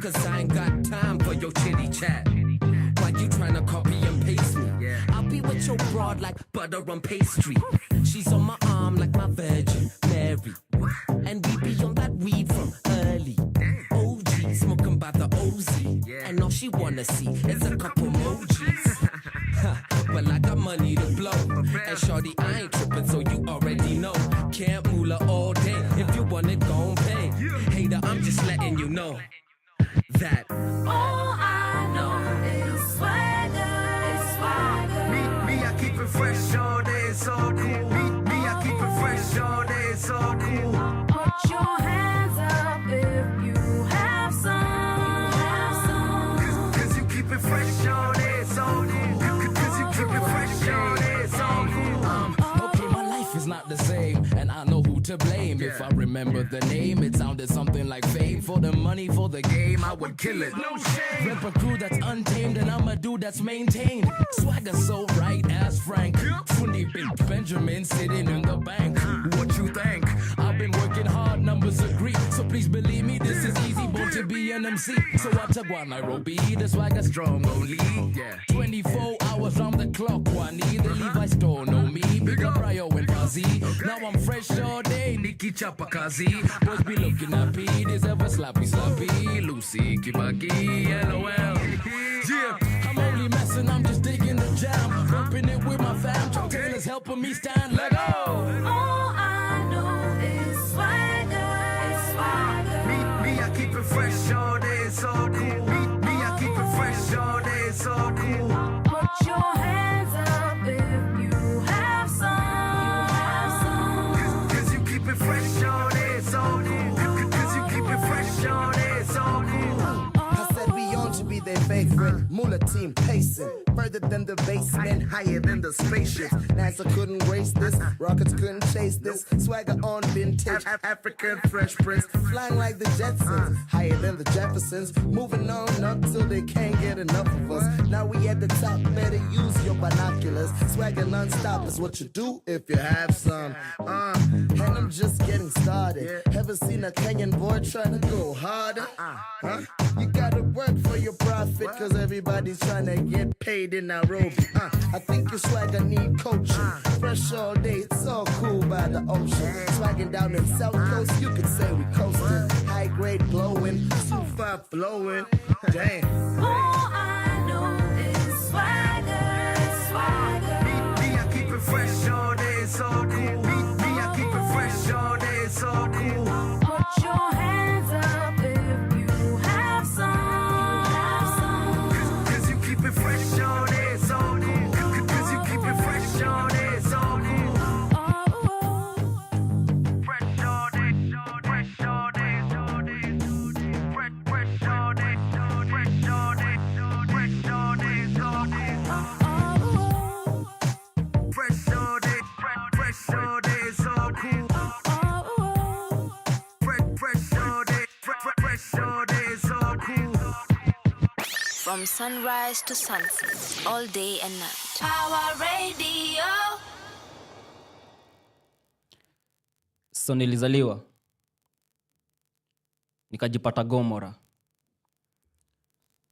Cause I ain't got time for your chitty chat. Why you tryna copy and paste me? I'll be with your broad like butter on pastry. She's on my arm like my Virgin Mary. And we be on that weed from early. OG, smoking by the OZ. And all she wanna see is a couple emojis. Well, I got money to blow. And shorty, I ain't tripping, so you already know. Camp Moolah all day. If you want it, gon' pay. Hater, I'm just letting you know that All I know is swagger. me, I keep it fresh all day, it's all cool. Me, I keep it fresh all day, it's all cool. Put your hands up if you have some. Cause you keep it fresh all day, it's all cool. Cause you keep it fresh all day, it's all cool. Okay, my life is not the same, and I know who to blame. If I remember the name, it sounded something like fame. For the money, for the game, I would kill it. No shame. Rep a crew that's untamed, and I'm a dude that's maintained. Swagger so right as Frank. 20 big Benjamin sitting in the bank. What you think? I've been working hard, numbers agree. So please believe me, this is easy, born to be an MC. So I took one Nairobi, the swagger strong only. 24 hours round the clock, Wani. The Levi store know me. Big up Ryo and Fuzzy. Now I'm fresh all day, Nikki Chapakazi. Boys be looking at P, this ever slappy. Lucy, Kibaki, LOL. Yeah, I'm only messing, I'm just digging the jam. Bumping it with my fam. Chuck Taylor's helping me stand. Let go. All I know is swagger. Me, I keep it fresh all day, it's all cool. Me, I keep it fresh all day, it's all cool. Put your hands up if you have some. Cause you keep it fresh all day, it's all cool. Cause you keep it fresh all day, it's all cool. I said we on to be their favorite. Moolah team pacing. Further than the basement, higher than the spaceships. NASA couldn't race this, rockets couldn't chase this. Swagger on vintage, African Fresh Prince. Flying like the Jetsons, higher than the Jeffersons. Moving on up till they can't get enough of us. Now we at the top, better use your binoculars. Swagger non-stop is what you do if you have some. And I'm just getting started. Ever seen a Kenyan boy trying to go harder? You gotta work for your profit, cause everybody's trying to get paid in Nairobi. I think your swagger need coaching. Fresh all day, it's all cool by the ocean. Swagging down in South Coast, you could say we coasting. High grade glowing, super flowing. Damn. All I know is swagger. Me, I keep it fresh all day, it's all cool. Me, I keep it fresh all day, it's all cool. Put your hands up if you have some. Cause you keep it fresh all day, it's all cool. Cause you keep it fresh all day, it's all cool. Fresh all day, fresh all day, fresh all day, fresh all day, fresh all day, it's all cool. Fresh all day, fresh all day, it's all cool. Fresh all day, fresh all day, it's all cool. From sunrise to sunset, all day and night. Power Radio. So nilizaliwa nikajipata Gomora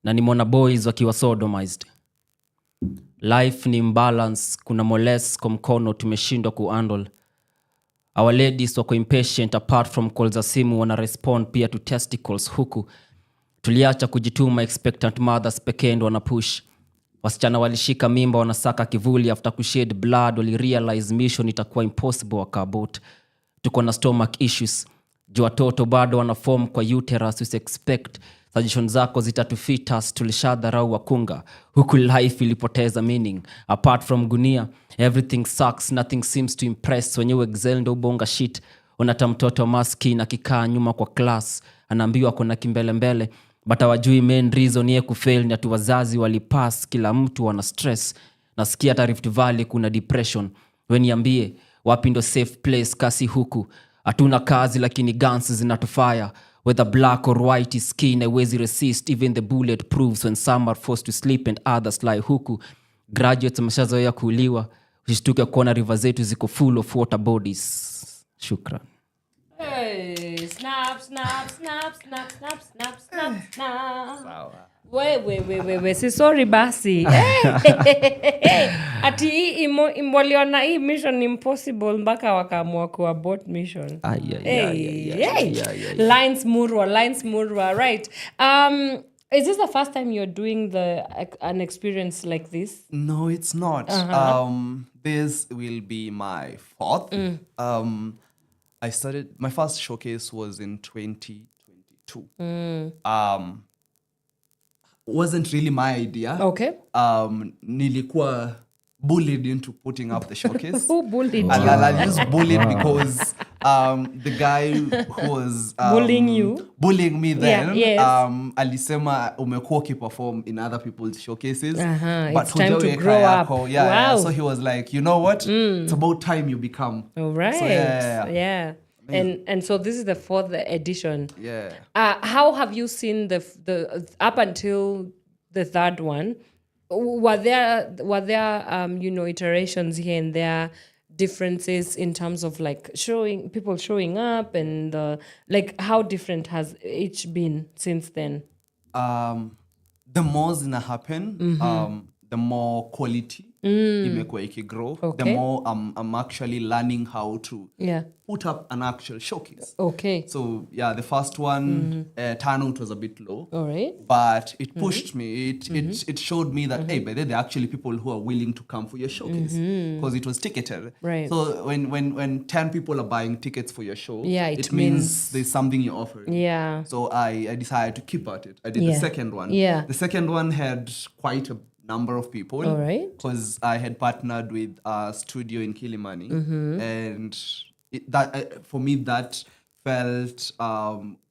na nimeona boys wakiwa sodomized. Life ni imbalance, kuna molest kwa mkono tumeshindwa kuhandle. Our ladies wako impatient, apart from calls za simu wana respond pia to testicles. Huku tuliacha kujituma, expectant mothers pekee ndo wana push. Wasichana walishika mimba wanasaka kivuli, after kushed blood wali realize mission itakuwa impossible wakabot. Tuko na stomach issues, juu watoto bado wana form kwa uterus, we expect suggestion zako zitatufitas tulishadharau wakunga huku life ilipoteza meaning apart from gunia everything sucks nothing seems to impress when you excel ndo ubonga shit unata mtoto maskini akikaa nyuma kwa class anaambiwa kuna kimbelembele but hawajui main reason ye kufail ni ati wazazi walipass kila mtu wana stress nasikia hata Rift Valley kuna depression weniambie wapi ndo safe place kasi huku hatuna kazi lakini guns zinatufire whether black or white is skin haiwezi resist even the bullet proves when some are forced to sleep and others lie huku graduates wameshazoea kuuliwa usishtuke kuona river zetu ziko full of water bodies. Shukran. Hey, snap, snap, snap, snap, snap, snap, snap, snap. We, si sorry basi. Ati hii waliona hii Mission Impossible mpaka wakaamua kuabort mission. Lines Murwa, right. Is this the first time you're doing an experience like this? No, it's not. This will be my fourth. My first showcase was in 2022. Wasn't really my idea. Okay. Nilikuwa bullied into putting up the showcase. Who bullied you? I just bullied because the guy who was bullying me then, alisema umekuwa ukiperform in other people's showcases. But it's time to grow up. Yeah, wow. So he was like, you know what? It's about time you become. All right. So, yeah. And so this is the fourth edition. Yeah. How have you seen the up until the third one? Were there iterations here and there, differences in terms of like people showing up and like how different has each been since then? The more zina happen, the more quality imekuwa ikigrow. Okay. The more I'm actually learning how to put up an actual showcase. Okay. So the first one, turnout was a bit low. All right. But it pushed me. It showed me that hey, by the way, there are actually people who are willing to come for your showcase because it was ticketed. Right. So when 10 people are buying tickets for your show, it means there's something you're offering. Yeah. So I decided to keep at it. I did the second one. Yeah. The second one had quite a number of people. All right. Because I had partnered with a studio in Kilimani. And for me, that felt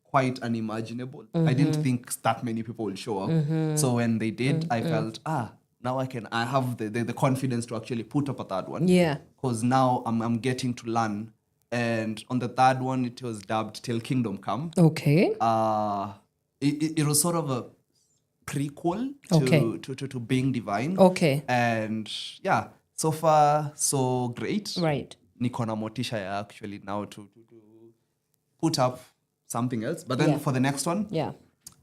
quite unimaginable. I didn't think that many people would show up. So when they did, I felt, now I have the confidence to actually put up a third one. Yeah. Because now I'm getting to learn. And on the third one, it was dubbed Till Kingdom Come. Okay. It was sort of a prequel to Being Divine. Okay. And so far, so great. Right. Niko na motisha ya actually now to put up something else. But then for the next one,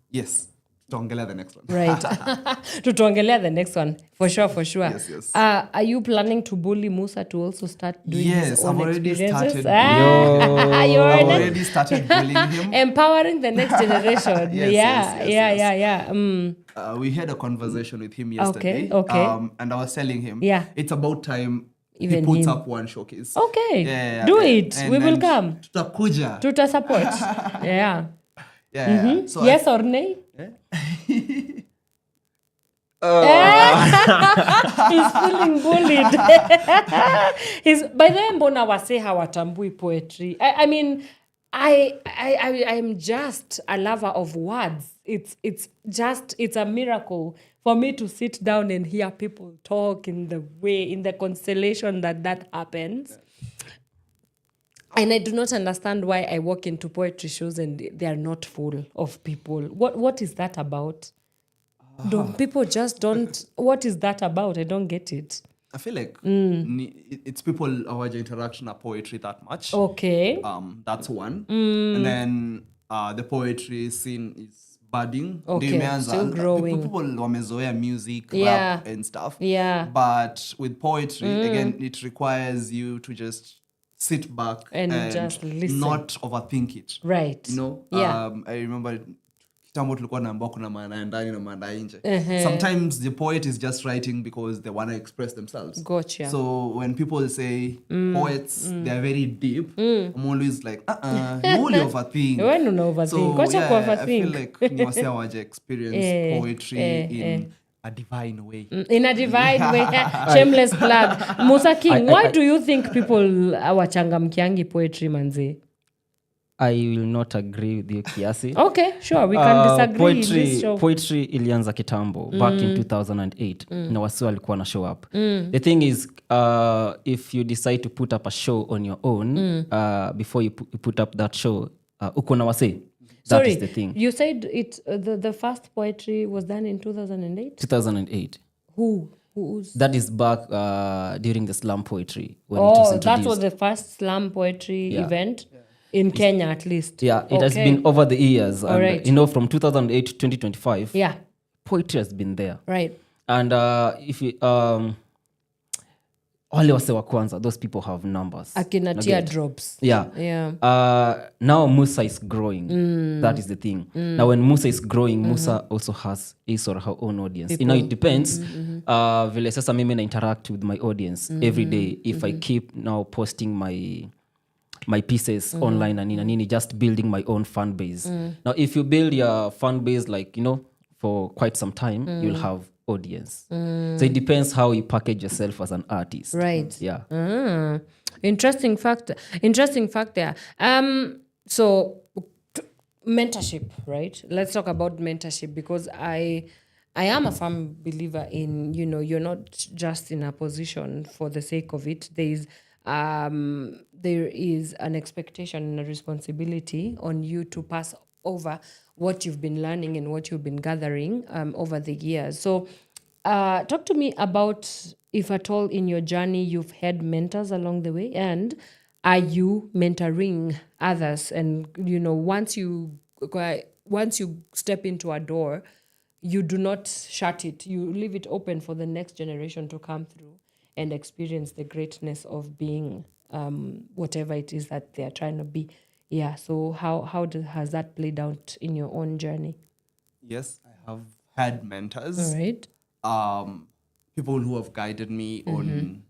yes, tutaongelea the next one. Right. Tutaongelea the next one. For sure. Yes. Are you planning to bully Musaa to also start doing his own I've already experiences? I've already started bullying him. Empowering the next generation. Yes. We had a conversation with him yesterday. Okay. And I was telling him, it's about time even he puts him. up one showcase. Okay. Do it. We will come. Tutakuja. Tuta support. Yeah. So yes or nay? He's feeling bullied. By the way, mbona wase hawatambui poetry? I mean, I'm just a lover of words. It's a miracle for me to sit down and hear people talk in the constellation that happens. And I do not understand why I walk into poetry shows and they are not full of people. What is that about? People just don't... What is that about? I don't get it. I feel like it's people hawaja interaction na poetry that much. Okay. That's one. And then the poetry scene is budding. Okay, still growing. People wamezoea music, rap and stuff. Yeah. But with poetry, again, it requires you to just sit back and just listen. Not overthink it. Right. You know? Yeah. I remember kitambo tulikuwa naambiwa kuna maana ya ndani na maana ya nje. Sometimes the poet is just writing because they want to express themselves. Gotcha. So when people say poets, they are very deep. I'm always like, you only overthink. Wewe una overthink. So yeah, I feel like ni wase waje experience poetry in a divine way. In a divine way. Shameless plug. Musaa King, why do you think people awachangamkiangi poetry manzi? I will not agree with you kiasi. Okay, sure, we can disagree in this show. Poetry ilianza kitambo back in 2008 na wasi walikuwa na show up. The thing is, if you decide to put up a show on your own, before you put up that show, uko na wasi. That is the thing. You said the first poetry was done in 2008? 2008. Who's? That is back during the slam poetry when it was introduced. That was the first slam poetry event? In Kenya, at least. Yeah, it has been over the years. All and, right. you know, from 2008 to 2025, yeah, poetry has been there. Right. And if you... wale wase wa kwanza, those people have numbers. Akina teardrops. Yeah. Now Musaa is growing. That is the thing. Now when Musaa is growing, Musaa also has his or her own audience. People. You know, it depends. Vile sasa mimi na interact with my audience every day. If I keep now posting my pieces online and nini, just building my own fan base. Now, if you build your fan base, like, you know, for quite some time, you'll have audience. So it depends how you package yourself as an artist. Right. Yeah. Interesting fact there. So mentorship, right? Let's talk about mentorship, because I am a firm believer in, you know, you're not just in a position for the sake of it. There is an expectation and a responsibility on you to pass over what you've been learning and what you've been gathering over the years. So talk to me about, if at all in your journey you've had mentors along the way, and are you mentoring others? And, you know, once you step into a door, you do not shut it. You leave it open for the next generation to come through and experience the greatness of being whatever it is that they are trying to be. Yeah, so how has that played out in your own journey? Yes, I have had mentors. All right. People who have guided me on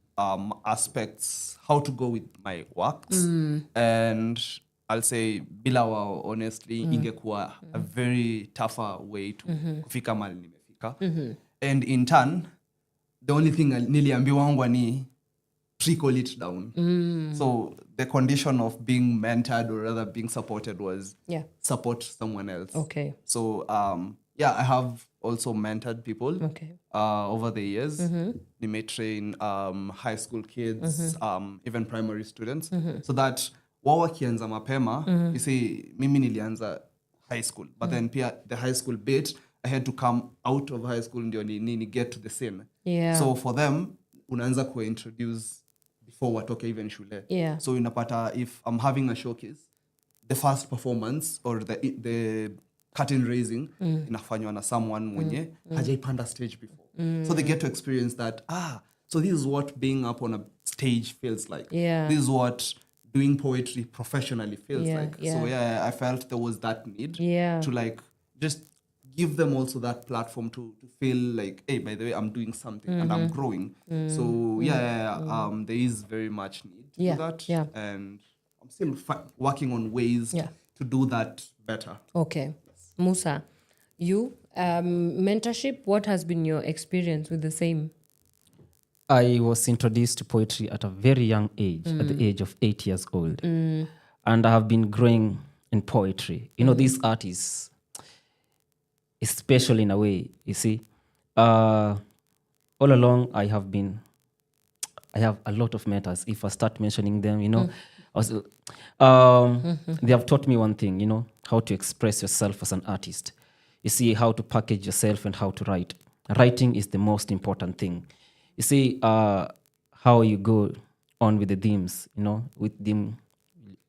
aspects, how to go with my works. And I'll say, bila wao, honestly, ingekuwa a very tougher way to kufika mahali nimefika. And in turn, the only thing niliambiwa ni trickle it down. So the condition of being mentored, or rather being supported, was support someone else. Okay. So I have also mentored people over the years. They may train high school kids, even primary students, so that wao wakianza mapema, you see, mimi nilianza high school, but then pia the high school bit, I had to come out of high school ndio ni get to the scene. Yeah. So for them, unaanza kuintroduce before watoke even shule. Yeah. So unapata, if I'm having a showcase, the first performance or the curtain raising inafanywa na someone mwenye hajaipanda stage before. So they get to experience that, so this is what being up on a stage feels like. Yeah. This is what doing poetry professionally feels like. Yeah. So I felt there was that need to like just give them also that platform to feel like, hey, by the way, I'm doing something and I'm growing. So there is very much need to do that. Yeah. And I'm still working on ways to do that better. Okay. Musaa, you, mentorship, what has been your experience with the same? I was introduced to poetry at a very young age, at the age of 8 years old. And I have been growing in poetry. You know, these artists, especially in a way, you see, all along I have a lot of mentors. If I start mentioning them, you know, they have taught me one thing, you know, how to express yourself as an artist. You see, how to package yourself and how to write. Writing is the most important thing. You see, how you go on with the themes, you know, with them,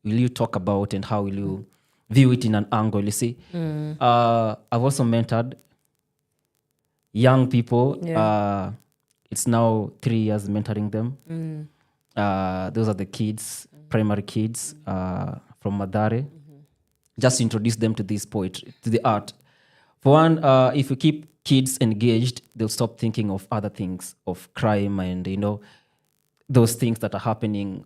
will you talk about and how will you view it in an angle, you see. I've also mentored young people. It's now 3 years mentoring them. Those are the kids, primary kids from Madare. Just introduce them to this poetry, to the art. For one, if you keep kids engaged, they'll stop thinking of other things, of crime and, those things that are happening.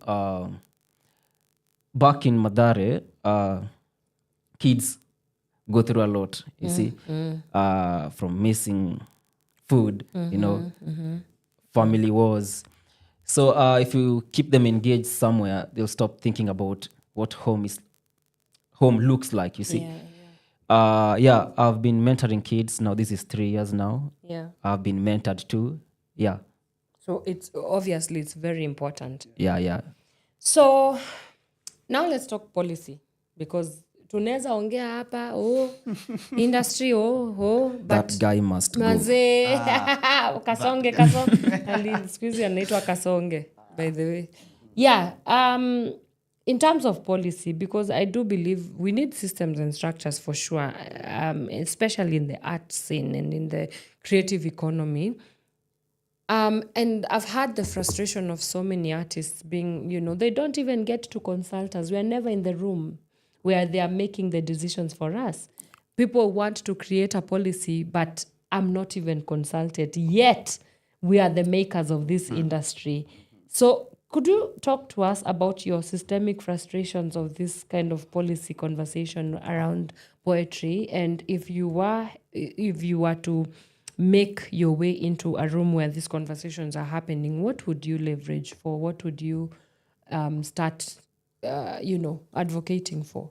Back in Madare, kids go through a lot, you see, from missing food, family wars. So if you keep them engaged somewhere, they'll stop thinking about what home looks like, you see. I've been mentoring kids now. This is 3 years now. I've been mentored too. So it's obviously it's very important. So now let's talk policy, because tunaweza ongea hapa industry but that guy must mazee kasonge squeeze anaitwa kasonge by the way. In terms of policy, because I do believe we need systems and structures for sure, especially in the art scene and in the creative economy. And I've had the frustration of so many artists being, they don't even get to consult us. We are never in the room where they are making the decisions for us. People want to create a policy, but I'm not even consulted. Yet, we are the makers of this industry. So could you talk to us about your systemic frustrations of this kind of policy conversation around poetry? And if you were to make your way into a room where these conversations are happening, what would you leverage for? What would you start, advocating for?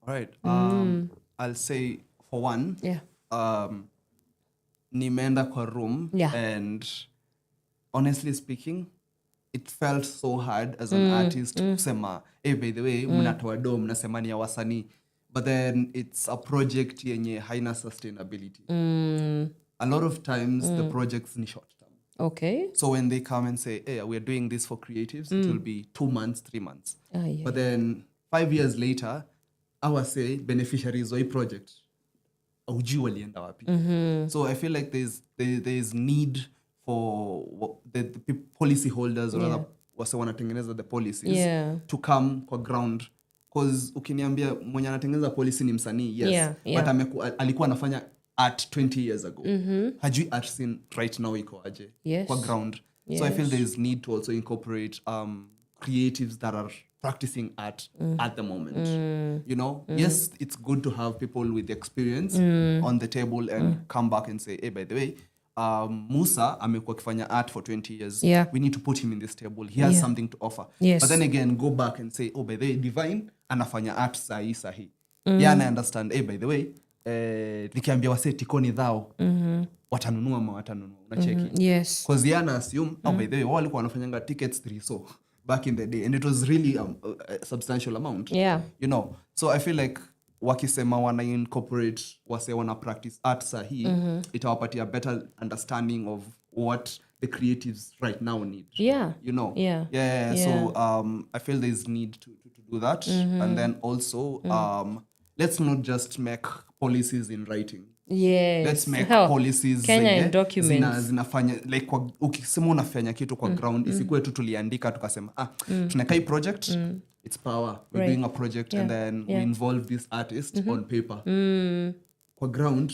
All right. I'll say, for one, nimeenda kwa room, and honestly speaking, it felt so hard as an artist kusema, hey, by the way, mnatoa do, mnasema ni ya wasanii. But then it's a project yenye haina sustainability. A lot of times the projects ni short term. Okay. So when they come and say, hey, we're doing this for creatives, it will be 2 months, 3 months. But then 5 years later, I will say beneficiaries of a project. So I feel like there's need for the policy holders or other wase wanatengeneza the policies to come kwa ground, because ukiniambia mwenye anatengeneza policy ni msanii, but alikuwa anafanya art 20 years ago. Hajui art scene right now iko aje kwa ground. So I feel there's need to also incorporate creatives that are practicing art at the moment. Yes, it's good to have people with experience on the table and come back and say, hey, by the way, Musaa amekuwa akifanya art for 20 years. We need to put him in this table. He has something to offer. But then again, go back and say, oh, by the way, Divine anafanya art sahi. I understand. Hey, by the way, nikiambia wase tikoni dhao, watanunua ama watanunua. Unacheki? Yes. Because yana assume, oh, by the way, walikuwa wanafanyanga tickets 3 so back in the day, and it was really a substantial amount. So I feel like wakisema wana incorporate wase wana practice art sahi, itawapatia better understanding of what the creatives right now need. So I feel there's need to do that. And then also let's not just make policies in writing. Let's make policies Kenya documents zinafanya like ukisema unafanya kitu kwa ground, isikuwe tu tuliandika tukasema tunakai project, it's Pawa, we're doing a project and then we involve this artist on paper. Kwa ground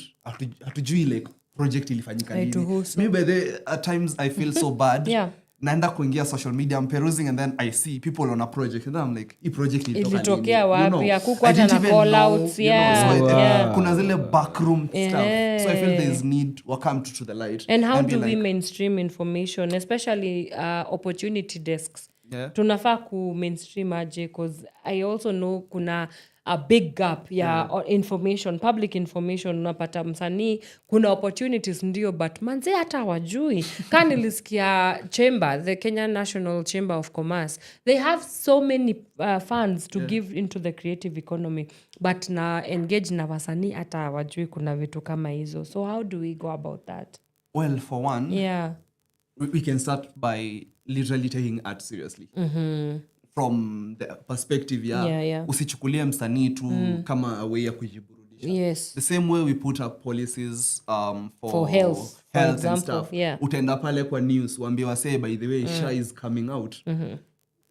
hatujui like project ilifanyika nini. Maybe at times I feel so bad. Naenda kuingia social media, I'm perusing, and then I see people on a project and then I'm like, project ilitokea wapi? Hakukuwa hata na call outs. Kuna zile backroom stuff. So I feel there's need come to the light. And how do we mainstream information, especially opportunity desks? Tunafaa ku mainstream aje, because I also know kuna a big gap information, public information. Unapata msanii kuna opportunities ndio, but manze hata wajui. Kanilisikia chamber, the Kenya National Chamber of Commerce, they have so many funds to give into the creative economy, but na engage na wasanii hata wajui kuna vitu kama hizo. So how do we go about that? Well, for one, we can start by literally taking art seriously. From the perspective usichukulie msanii tu kama a way ya kujiburudisha. The same way we put up policies for health and stuff. Utaenda pale kwa news waambie wase, by the way, Sha is coming out.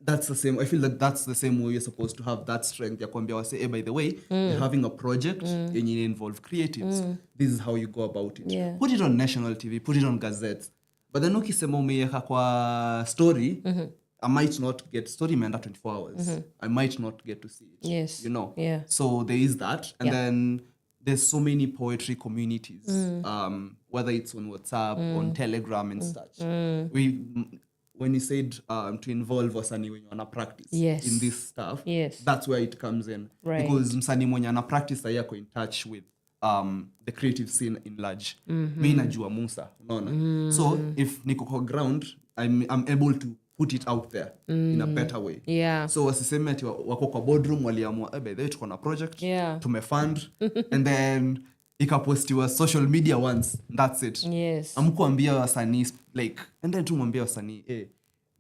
that's the same. I feel that that's the same way you're supposed to have that strength. Ya kuambia wase, hey, by the way, you're having a project and you involve creatives. This is how you go about it. Yeah. Put it on national TV, put it on gazettes. But then ukisema umeweka kwa story, I might not get story imeenda 24 hours. I might not get to see it. Yes. You know? Yeah. So there is that. And then there's so many poetry communities, whether it's on WhatsApp, on Telegram and such. When you said to involve wasanii wenye wana practice in this stuff, that's where it comes in. Right. Because msanii mwenye ana practice ayako in touch with the creative scene in large. Mi najua Musaa, unaona? So if niko kwa ground, I'm able to put it out there in a better way. Yeah. So wasiseme ati wako kwa boardroom waliamua, by the way tuko na project, tumefund, and then ikapostiwa social media once, that's it. Yes. Amkuambia wasanii like, and then tumwambia wasanii,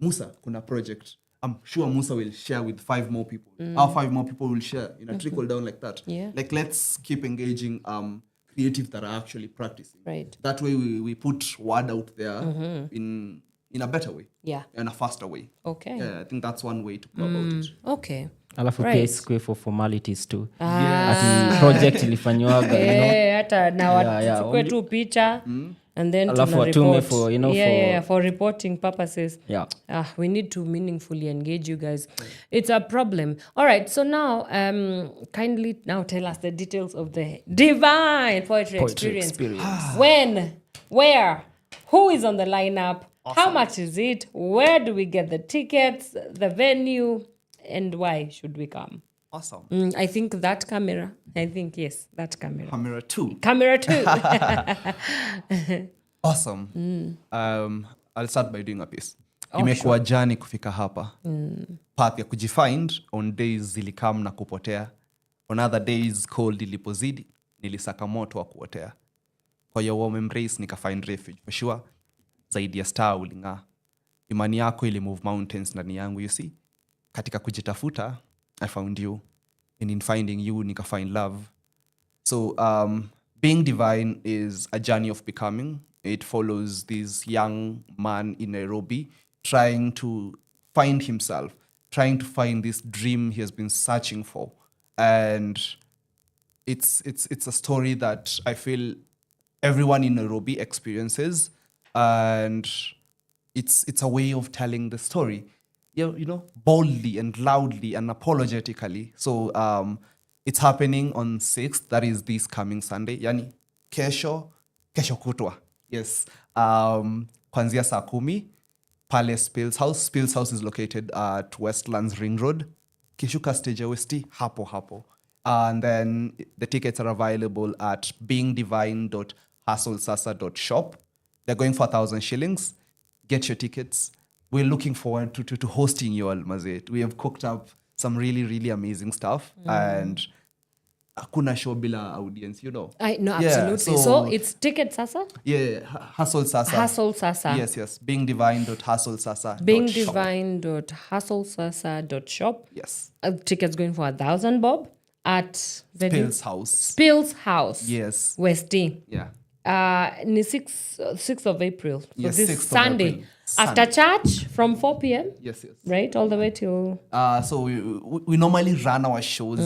Musaa kuna project. I'm sure Musaa will share with 5 more people. Our 5 more people will share in a trickle down like that. Yeah. Like let's keep engaging creatives that are actually practicing. Right. That way we put word out there in a better way. Yeah. In a faster way. Okay. Yeah, I think that's one way to go about it. Okay. Alafu Right. pia square for formalities too. Ati project ilifanywaga, you know. Hata na tukue tu picha and then Alafu watume for, you know, for reporting purposes. Yeah. We need to meaningfully engage you guys. It's a problem. All right, so now kindly now tell us the details of the Divine Poetry Experience. When, where, who is on the lineup, how much is it, where do we get the tickets, the venue, and why should we come? Awesome. I think that camera. I think, yes, that camera. Camera 2. Camera 2. Awesome. I'll start by doing a piece. Imekuwa jani kufika hapa. Path ya kujifind on days zilikam na kupotea. On other days cold ilipozidi, nilisaka moto wa kuotea. Kwa your warm embrace nikafind refuge. For sure, zaidi ya star uling'aa. Imani yako ili move mountains ndani yangu, you see. Katika kujitafuta, I found you. And in finding you, nika find love. So, being divine is a journey of becoming. It follows this young man in Nairobi trying to find himself, trying to find this dream he has been searching for. And it's a story that I feel everyone in Nairobi experiences. And it's a way of telling the story, you know, boldly and loudly and apologetically. So it's happening on 6th, that is this coming Sunday. Yani kesho kutwa. Yes. Kwanzia saa 10 pale Spills House. Spills House is located at Westlands Ring Road. Kishuka stage ya Westi, hapo. And then the tickets are available at beingdivine.hustlesasa.shop. They're going for 1,000 shillings. Get your tickets. We're looking forward to hosting you all, Mazet. We have cooked up some really, really amazing stuff. And hakuna show bila audience, you know. Absolutely. So it's ticket Sasa? Yeah, Hustle Sasa. Hustle Sasa. Yes. beingdivine.hustlesasa.shop. beingdivine.hustlesasa.shop. Yes. Tickets going for 1,000 bob at Spills House. Spills House. Yes. Westy. Yeah. Ni 6th of April. So Yes, this 6th of Sunday. April. After church from 4 p.m. Yes. Right? All the way till... So we normally run our shows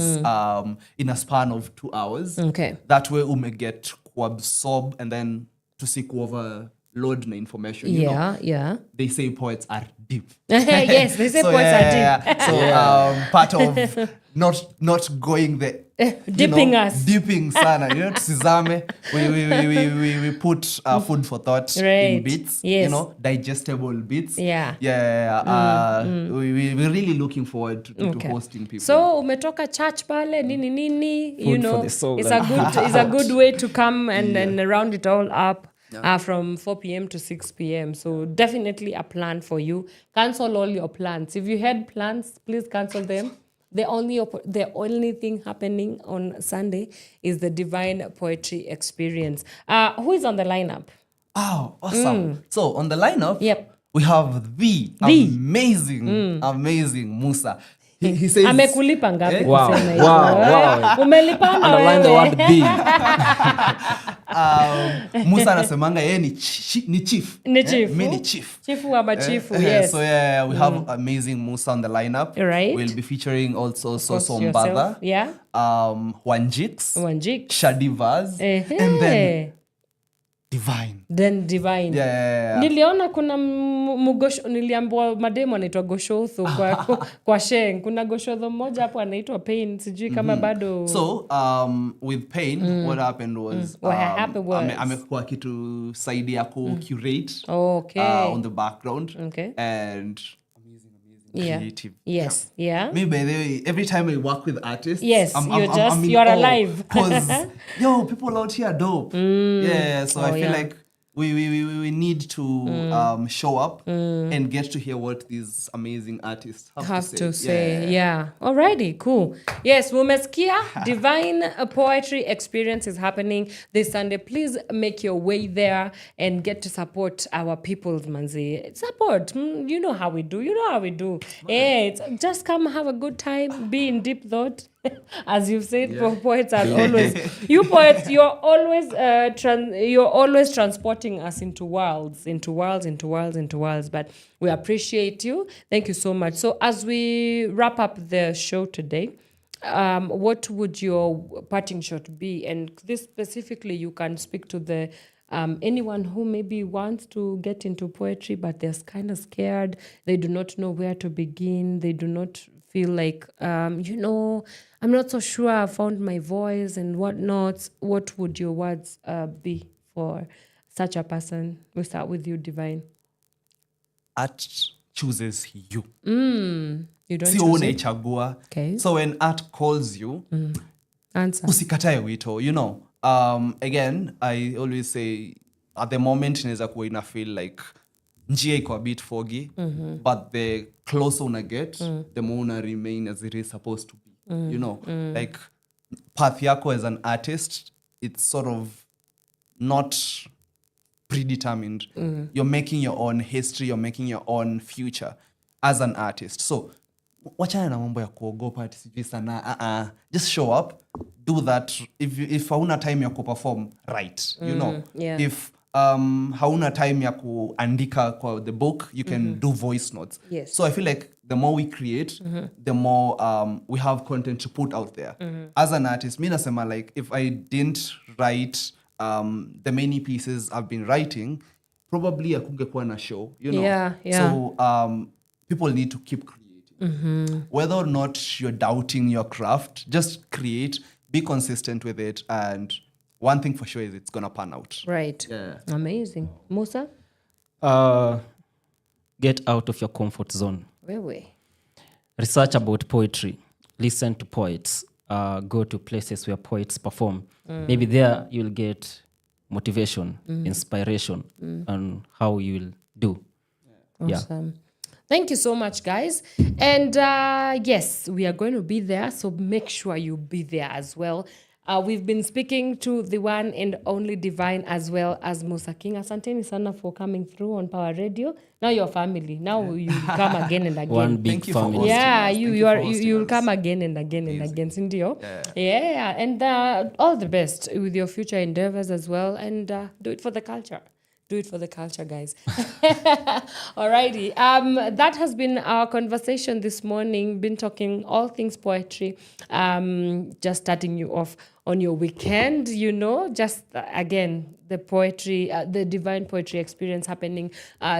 in a span of 2 hours. Okay. That way we get absorb and then to seek overload na information. You know? Yeah. They say poets are deep. Yes, they say poets are deep. So part of not going there. Dipping us. Dipping sana. You know, tusizame. We put food for thought in bits. Yes. You know, digestible bits. Yeah. We're really looking forward to hosting people. So umetoka church pale nini Food you know for the soul. it's a good way to come and round it all up. From 4 p.m. to 6 p.m. So definitely a plan for you. Cancel all your plans. If you had plans, please cancel them. The only thing happening on Sunday is the Divine Poetry Experience. Who is on the lineup? Oh, awesome. So on the lineup, we have the amazing Musaa. He says, amekulipa ngapi Wow. kusema hivyo? Umelipana Underline the wewe. word the. Musa anasemanga yeye ni chief. Ni chief. Mi ni chief. Chifu ama chifu, yes. So yeah, we have amazing Musa on the lineup. Right. We'll be featuring also Soso yourself, Mbada. yeah. Wanjix. Wanjix. Shadivaz. And then Divine. Yeah. Niliona kuna mugosho, niliambiwa mademo anaitwa Goshotho kwa Sheng. Kuna Goshodho mmoja hapo anaitwa Pain, sijui kama bado. So with Pain, what happened was amekuwa kitu saidi ya curate on the background. Okay. And creative. Yes. Yeah. Me, by the way, every time I work with artists, yes, you're alive. Because people out here are dope. Yeah, so I feel like we need to show up and get to hear what these amazing artists have to say. Yeah. Alrighty, cool. Yes, Mumeskia, Divine Poetry Experience is happening this Sunday. Please make your way there and get to support our people's manzi. Support. You know how we do. Yeah, just come have a good time, be in deep thought. As you've said, poets are always you poets. You're always transporting us into worlds. But we appreciate you. Thank you so much. So as we wrap up the show today, what would your parting shot be? And this specifically, you can speak to the anyone who maybe wants to get into poetry, but they're kind of scared. They do not know where to begin. They do not feel like, I'm not so sure I found my voice and whatnot. What would your words be for such a person? We'll start with you, Divine. Art chooses you. You don't si choose it? unaichagua. Okay. So when art calls you, answer. Usikatae wito, again, I always say, at the moment, inaweza kuwa ina feel like njia iko a bit foggy, but the closer una get, the more una remain as it is supposed to be. Like path yako as an artist, it's sort of not predetermined. You're making your own history, you're making your own future as an artist. So wachana na mambo ya kuogopa ati sijui sana. Just show up, do that. If hauna time ya kuperform, write. Yeah. If hauna time ya kuandika kwa the book, you can do voice notes. Yes. So I feel like the more we create, the more we have content to put out there. As an artist, mi nasema like if I didn't write the many pieces I've been writing, probably akungekuwa na show, Yeah. So people need to keep creating. Whether or not you're doubting your craft, just create, be consistent with it, and one thing for sure is it's gonna pan out. Right. Yeah. Amazing. Musa? Get out of your comfort zone. Where? Research about poetry. Listen to poets. Go to places where poets perform. Maybe there you'll get motivation, inspiration, on how you will do. Awesome. Thank you so much, guys. And yes, we are going to be there, so make sure you be there as well. We've been speaking to the one and only Divine as well as Musa King. Asanteni sana for coming through on Power Radio. Now you're family. Now you come again and again. One big family. Yeah, you'll come again and again and again. Sindio? Yeah. And all the best with your future endeavors as well. And do it for the culture. Do it for the culture, guys. Alrighty. That has been our conversation this morning. Been talking all things poetry. Just starting you off on your weekend, just again, the poetry, the Divine Poetry Experience happening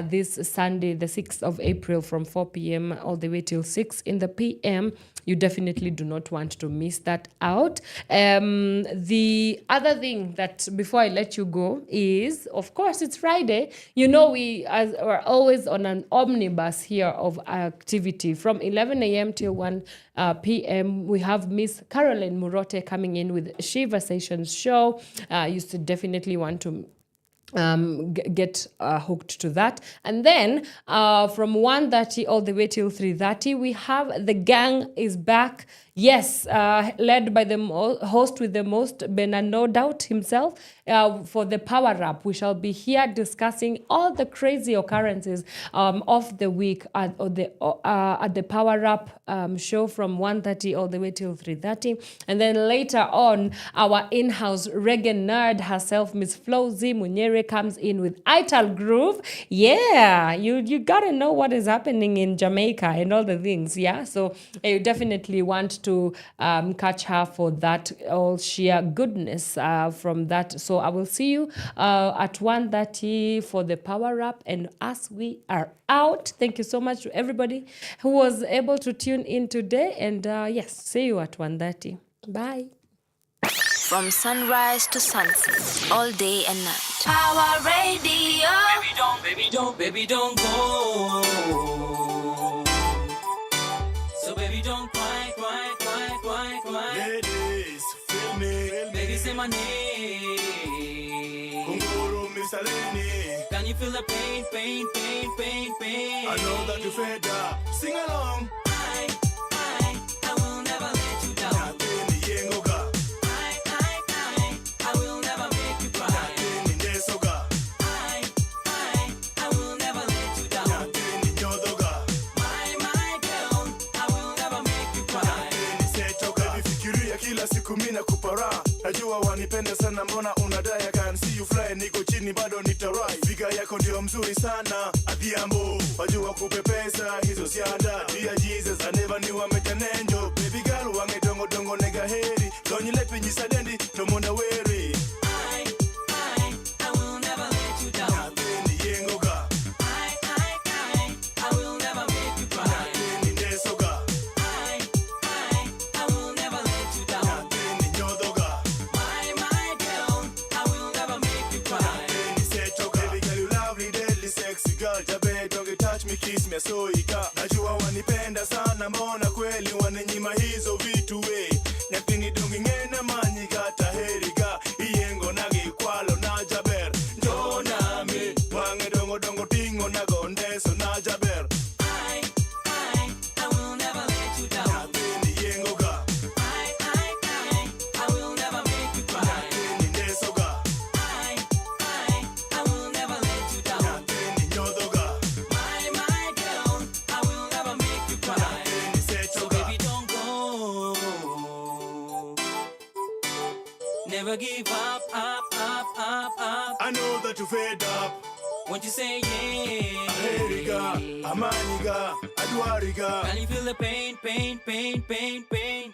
this Sunday, the 6th of April from 4 p.m. all the way till 6 in the p.m. You definitely do not want to miss that out. The other thing that before I let you go is, of course, it's Friday. We are always on an omnibus here of activity from 11 a.m. till 1 p.m. We have Miss Caroline Murote coming in with Shiva Sessions show. You should definitely want to get hooked to that. And then from 1:30 all the way till 3:30, we have The Gang is Back. Yes, led by the host with the most, No Doubt himself, for the Power Up. We shall be here discussing all the crazy occurrences of the week at the Power Up show from 1:30 all the way till 3:30. And then later on, our in-house reggae nerd herself, Miss Flozz Munyiri, comes in with Ital Groove. Yeah, you gotta know what is happening in Jamaica and all the things. Yeah, so you definitely want to catch her for that all sheer goodness from that. So I will see you at 1:30 for the Power Up, and as we are out, thank you so much to everybody who was able to tune in today, and yes, see you at 1:30. Bye. From sunrise to sunset, all day and night. Power Radio. Baby don't go. So baby don't cry. Ladies, feel me. Baby say my name. Kunguru Misaleni. Can you feel the pain? I know that you fed up. Sing along. I will never let you down. Nateni yengoga. I will never make you cry. Nateni nesoga. I will never let you down. Nateni nyodoga. My girl, I will never make you cry. Nateni setoga. Nifikiria kila siku mina kupara. Najua wanipenda sana, mbona unadai? I can see you fly, niko chini bado nitarai. Figa yako ndio mzuri sana, adhiambo. Wajua kupepesa, hizo sianda. Dear Jesus, I never knew I met an angel. Baby girl, wange dongo nega heri. Lonyi lepi nyisadendi, tomona weri. I will never let you down. Nateni yengoga. I will never make you cry. Nateni nesoga. I will never let you down. Nateni nyodoga. My girl, I will never make you cry. Nateni setoga. Baby girl, you lovely, deadly, sexy girl. Jabe, don't get touch me, kiss me, so ika. Najua wanipenda sana, mbona kweli wananyima hizo vitu we. Nyapini dongi ngena manyiga taheriga. Iyengo nagi kwalo na jaber. Njo nami, wange dongo tingo na gondeso na jaber. I will never let you down. Nateni yengoga. I will never make you cry. Nateni nesoga. I will never let you down. Nateni nyodoga. My girl, I will never make you cry. Nateni So setoga. baby don't go. Never give up. I know that you fed up. Won't you say yeah? Aheriga, amaniga, adwariga. Can you feel the pain?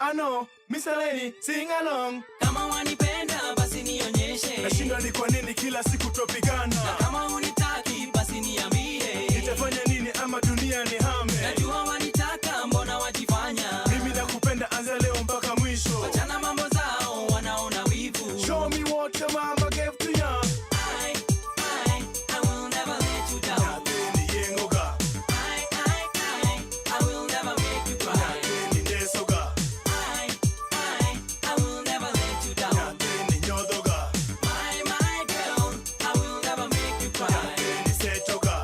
I know, Misaleni, sing along. Kama wanipenda basi nionyeshe. Nashindwa ni kwa nini kila siku tupigana. Kama unitaki basi niambie. Nitafanya nini ama dunia ni hame? Najua wanitaka, mbona wajifanya? Mimi nakupenda anza leo mpaka mwisho. Wachana mambo zao, wanaona wivu. Show me what your mama gave to ya. I will never let you down. Nateni yengoga. I will never make you cry. Nateni nesoga. I will never let you down. Nateni nyodoga. My girl, I will never make you cry. Nateni setoga.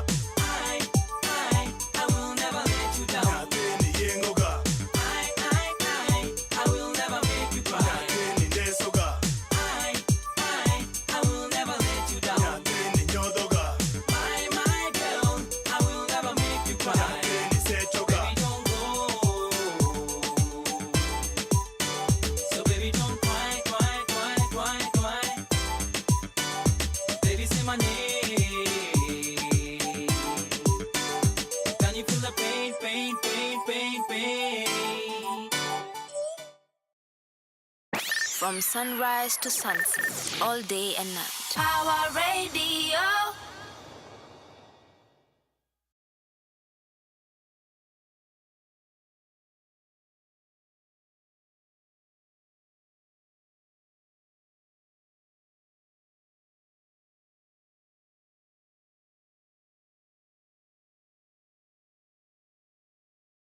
I will never let you down. Nateni yengoga. I will never make you cry. Nateni nesoga. I will never let you down. Nateni nyodoga. My girl, I will never make you cry. Nateni setoga. Baby don't go. So baby don't cry. Baby say my name. Can you feel the pain? From sunrise to sunset, all day and night. Power Radio.